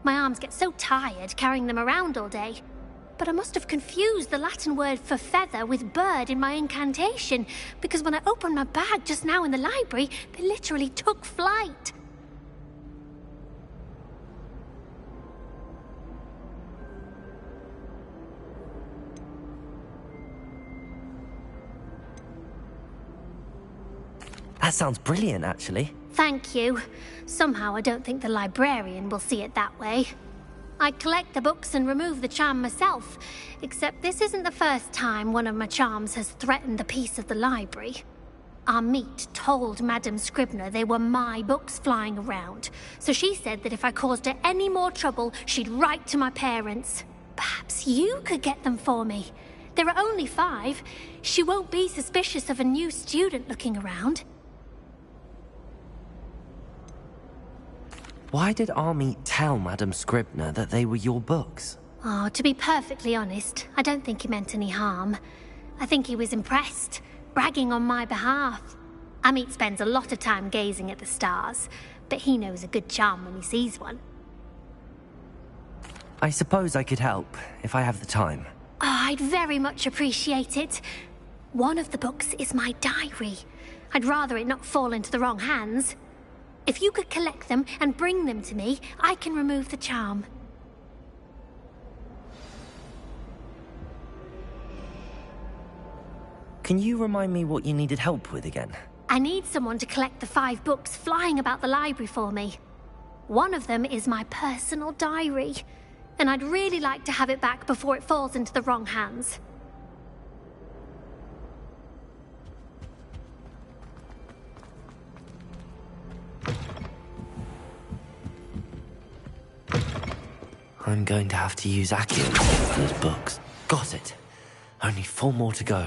My arms get so tired carrying them around all day. But I must have confused the Latin word for feather with bird in my incantation, because when I opened my bag just now in the library, they literally took flight. That sounds brilliant, actually. Thank you. Somehow I don't think the librarian will see it that way. I'd collect the books and remove the charm myself, except this isn't the first time one of my charms has threatened the peace of the library. Amit told Madame Scribner they were my books flying around, so she said that if I caused her any more trouble, she'd write to my parents. Perhaps you could get them for me. There are only 5. She won't be suspicious of a new student looking around. Why did Army tell Madame Scribner that they were your books? Oh, to be perfectly honest, I don't think he meant any harm. I think he was impressed, bragging on my behalf. Amit spends a lot of time gazing at the stars, but he knows a good charm when he sees one. I suppose I could help, if I have the time. Oh, I'd very much appreciate it. One of the books is my diary. I'd rather it not fall into the wrong hands. If you could collect them and bring them to me, I can remove the charm. Can you remind me what you needed help with again? I need someone to collect the 5 books flying about the library for me. One of them is my personal diary, and I'd really like to have it back before it falls into the wrong hands. I'm going to have to use Accio to get those books. Got it. Only 4 more to go.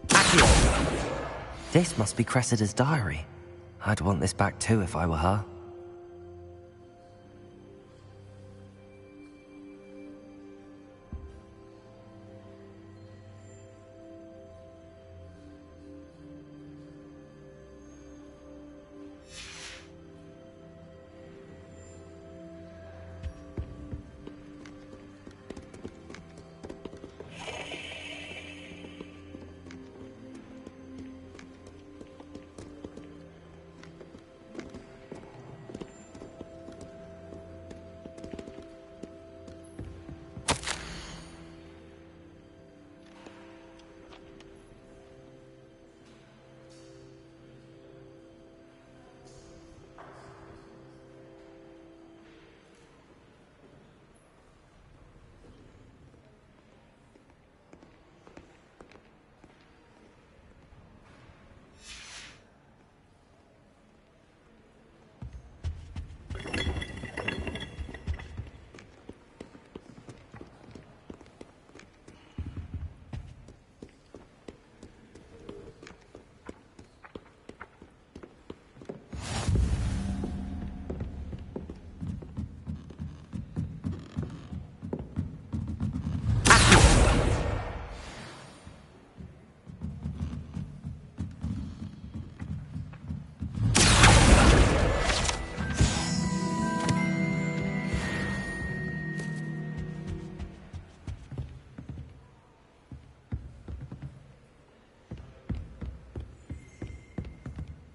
Accio! This must be Cressida's diary. I'd want this back too if I were her.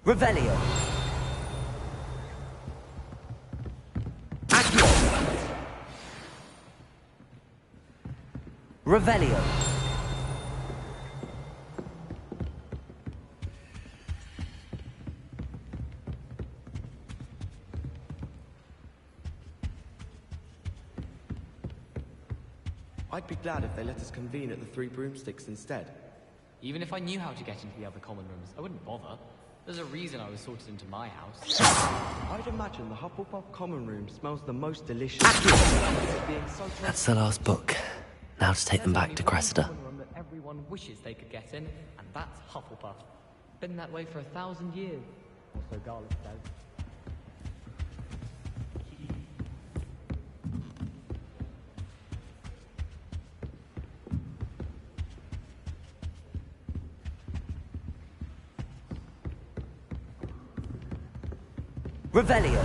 Revelio. Accio. Revelio. I'd be glad if they let us convene at the Three Broomsticks instead. Even if I knew how to get into the other common rooms, I wouldn't bother. There's a reason I was sorted into my house. I'd imagine the Hufflepuff common room smells the most delicious. That's the last book. Now to take them back to Cressida. Room that everyone wishes they could get in, and that's Hufflepuff. Been that way for 1,000 years. Or so Garlic says. Revelio.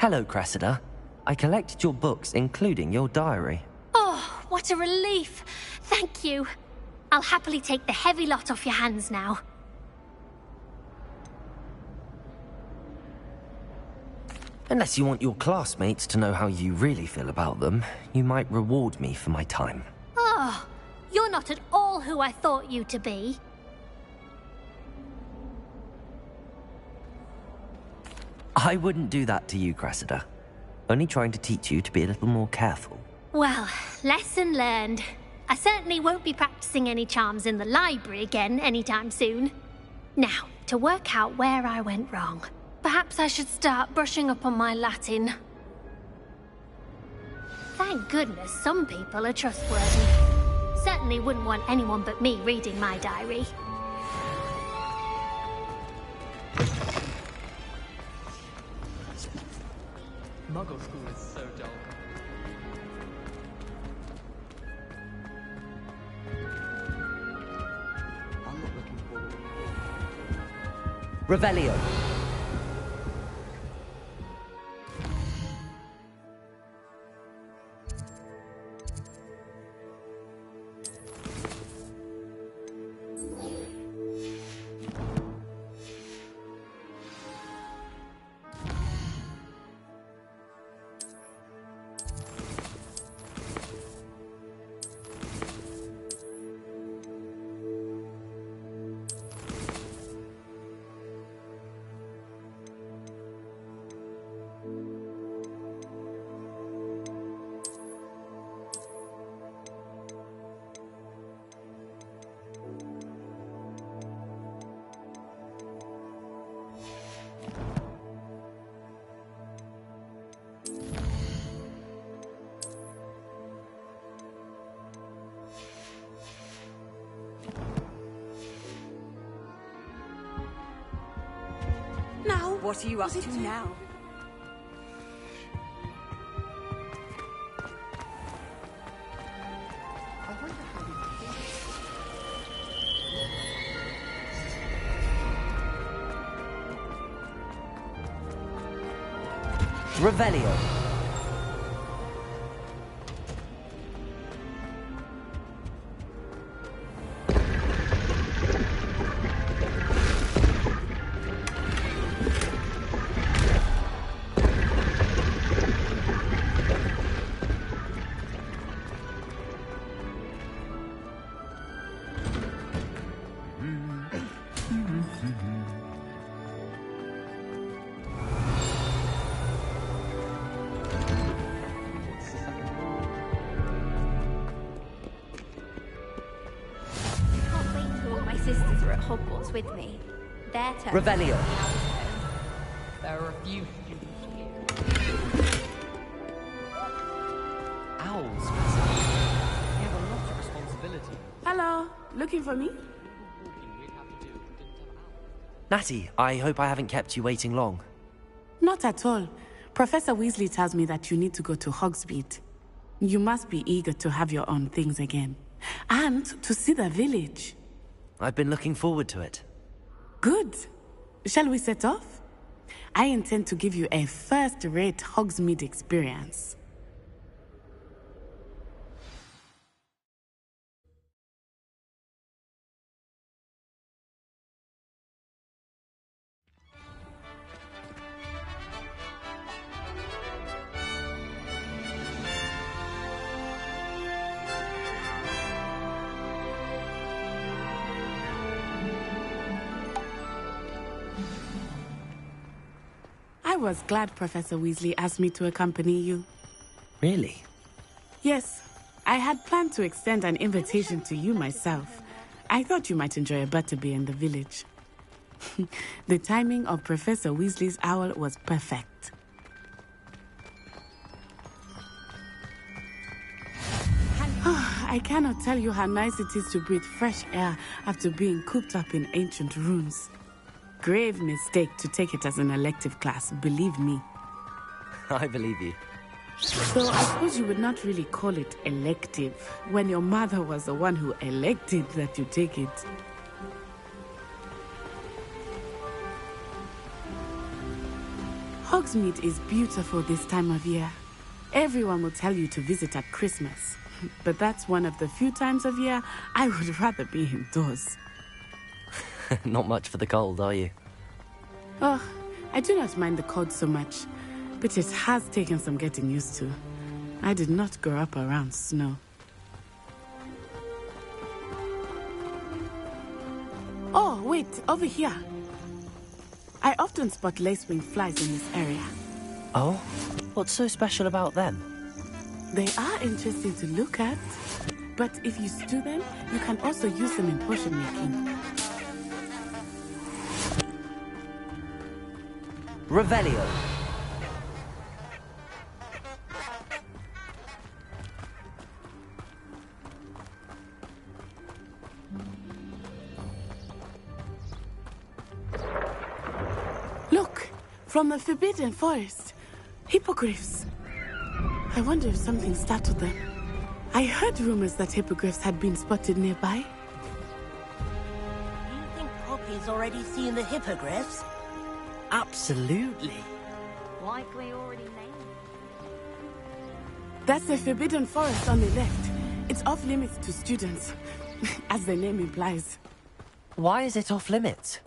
Hello, Cressida. I collected your books, including your diary. Oh, what a relief. Thank you. I'll happily take the heavy lot off your hands now. Unless you want your classmates to know how you really feel about them, you might reward me for my time. Oh, you're not at all who I thought you to be. I wouldn't do that to you, Cressida. Only trying to teach you to be a little more careful. Well, lesson learned. I certainly won't be practicing any charms in the library again anytime soon. Now, to work out where I went wrong. Perhaps I should start brushing up on my Latin. Thank goodness some people are trustworthy. Certainly wouldn't want anyone but me reading my diary. Muggle school is so dull. I'm not looking forward. Revelio. What are you up to now? Revelio. Sisters are at Hogwarts with me. Their turn. Revelio. There are a few students here. Owls, we have a lot of responsibility. Hello, looking for me? Natty, I hope I haven't kept you waiting long. Not at all. Professor Weasley tells me that you need to go to Hogsmeade. You must be eager to have your own things again. And to see the village. I've been looking forward to it. Good. Shall we set off? I intend to give you a first-rate Hogsmeade experience. I was glad Professor Weasley asked me to accompany you. Really? Yes. I had planned to extend an invitation to you myself. I thought you might enjoy a butterbeer in the village. The timing of Professor Weasley's owl was perfect. I cannot tell you how nice it is to breathe fresh air after being cooped up in ancient rooms. Grave mistake to take it as an elective class, believe me. I believe you. So I suppose you would not really call it elective when your mother was the one who elected that you take it. Hogsmeade is beautiful this time of year. Everyone will tell you to visit at Christmas. But that's one of the few times of year I would rather be indoors. Not much for the cold, are you? Oh, I do not mind the cold so much, but it has taken some getting used to. I did not grow up around snow. Oh, wait, over here. I often spot lacewing flies in this area. Oh? What's so special about them? They are interesting to look at, but if you stew them, you can also use them in potion making. Revelio. Look, from the Forbidden Forest. Hippogriffs. I wonder if something startled them. I heard rumors that hippogriffs had been spotted nearby. You think Poppy's already seen the hippogriffs? Absolutely. Likely already named. That's the Forbidden Forest on the left. It's off limits to students, as the name implies. Why is it off limits?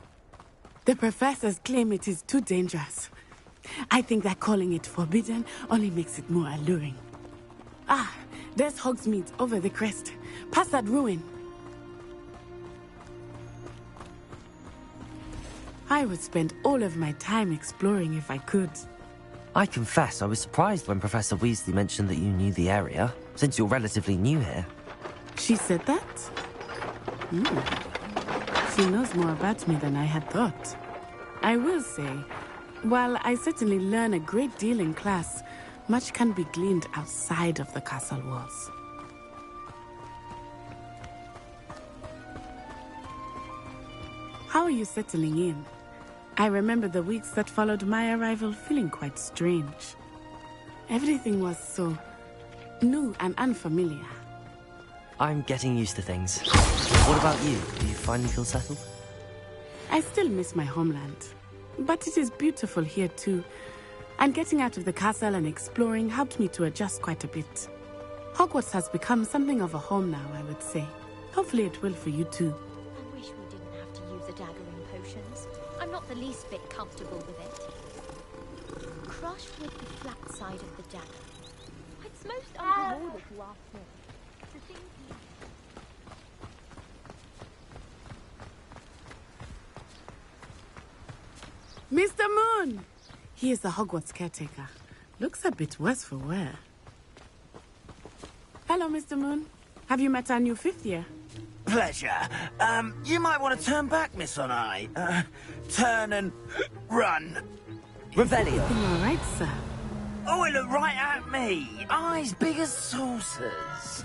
The professors claim it is too dangerous. I think that calling it forbidden only makes it more alluring. Ah, there's Hogsmeade over the crest. Past that ruin. I would spend all of my time exploring if I could. I confess I was surprised when Professor Weasley mentioned that you knew the area, since you're relatively new here. She said that? She knows more about me than I had thought. I will say, while I certainly learn a great deal in class, much can be gleaned outside of the castle walls. How are you settling in? I remember the weeks that followed my arrival feeling quite strange. Everything was so new and unfamiliar. I'm getting used to things. What about you? Do you finally feel settled? I still miss my homeland, but it is beautiful here too. And getting out of the castle and exploring helped me to adjust quite a bit. Hogwarts has become something of a home now, I would say. Hopefully it will for you too. I wish we didn't have to use a dagger in potions. I'm not the least bit comfortable with it. Crushed with the flat side of the dagger. It's most untoward if you ask me. The thing Mr. Moon! He is the Hogwarts caretaker. Looks a bit worse for wear. Hello, Mr. Moon. Have you met our new fifth year? Pleasure. You might want to turn back, Miss On-Eye. Turn and run. Revelio. All right, sir. Oh, it looked right at me. Eyes big as saucers.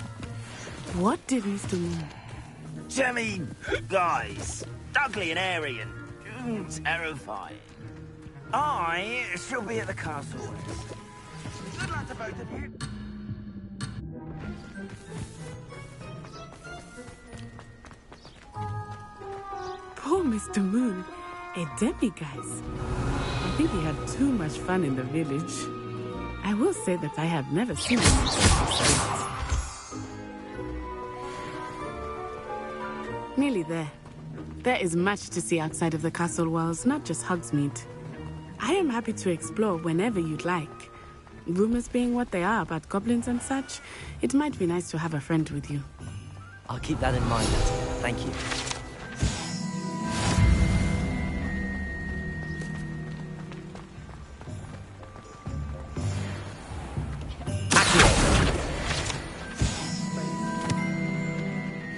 What did Mr. Moon? Jemmy, guys. Ugly and airy and terrifying. I shall be at the castle. Good luck to both of you. Poor Mr. Moon. A demiguise. I think he had too much fun in the village. I will say that I have never seen him. Nearly there. There is much to see outside of the castle walls, not just Hogsmeade. I am happy to explore whenever you'd like. Rumors being what they are about goblins and such, it might be nice to have a friend with you. I'll keep that in mind. Thank you.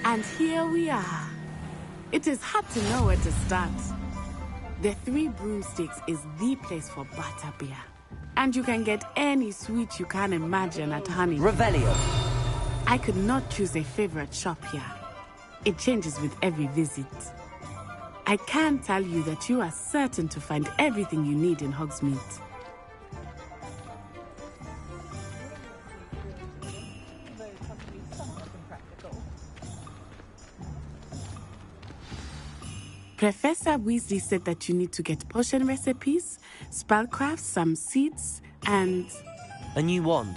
And here we are. It is hard to know where to start. The Three Broomsticks is the place for butterbeer. And you can get any sweet you can imagine at Honey. Revelio. I could not choose a favorite shop here. It changes with every visit. I can tell you that you are certain to find everything you need in Hogsmeade. Professor Weasley said that you need to get potion recipes, spellcraft, some seeds, and... A new wand?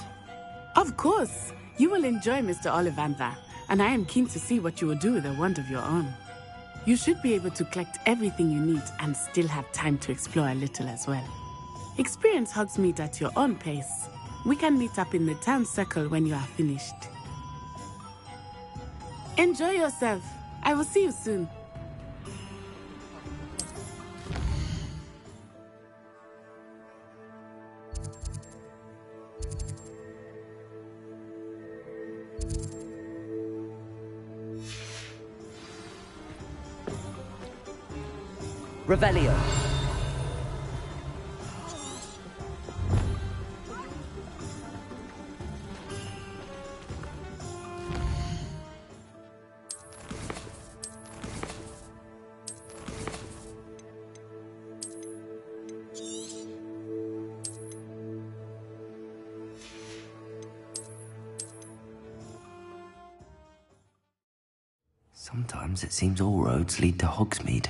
Of course! You will enjoy Mr. Ollivander, and I am keen to see what you will do with a wand of your own. You should be able to collect everything you need and still have time to explore a little as well. Experience Hogsmeade at your own pace. We can meet up in the town circle when you are finished. Enjoy yourself. I will see you soon. Revelio. Sometimes it seems all roads lead to Hogsmeade.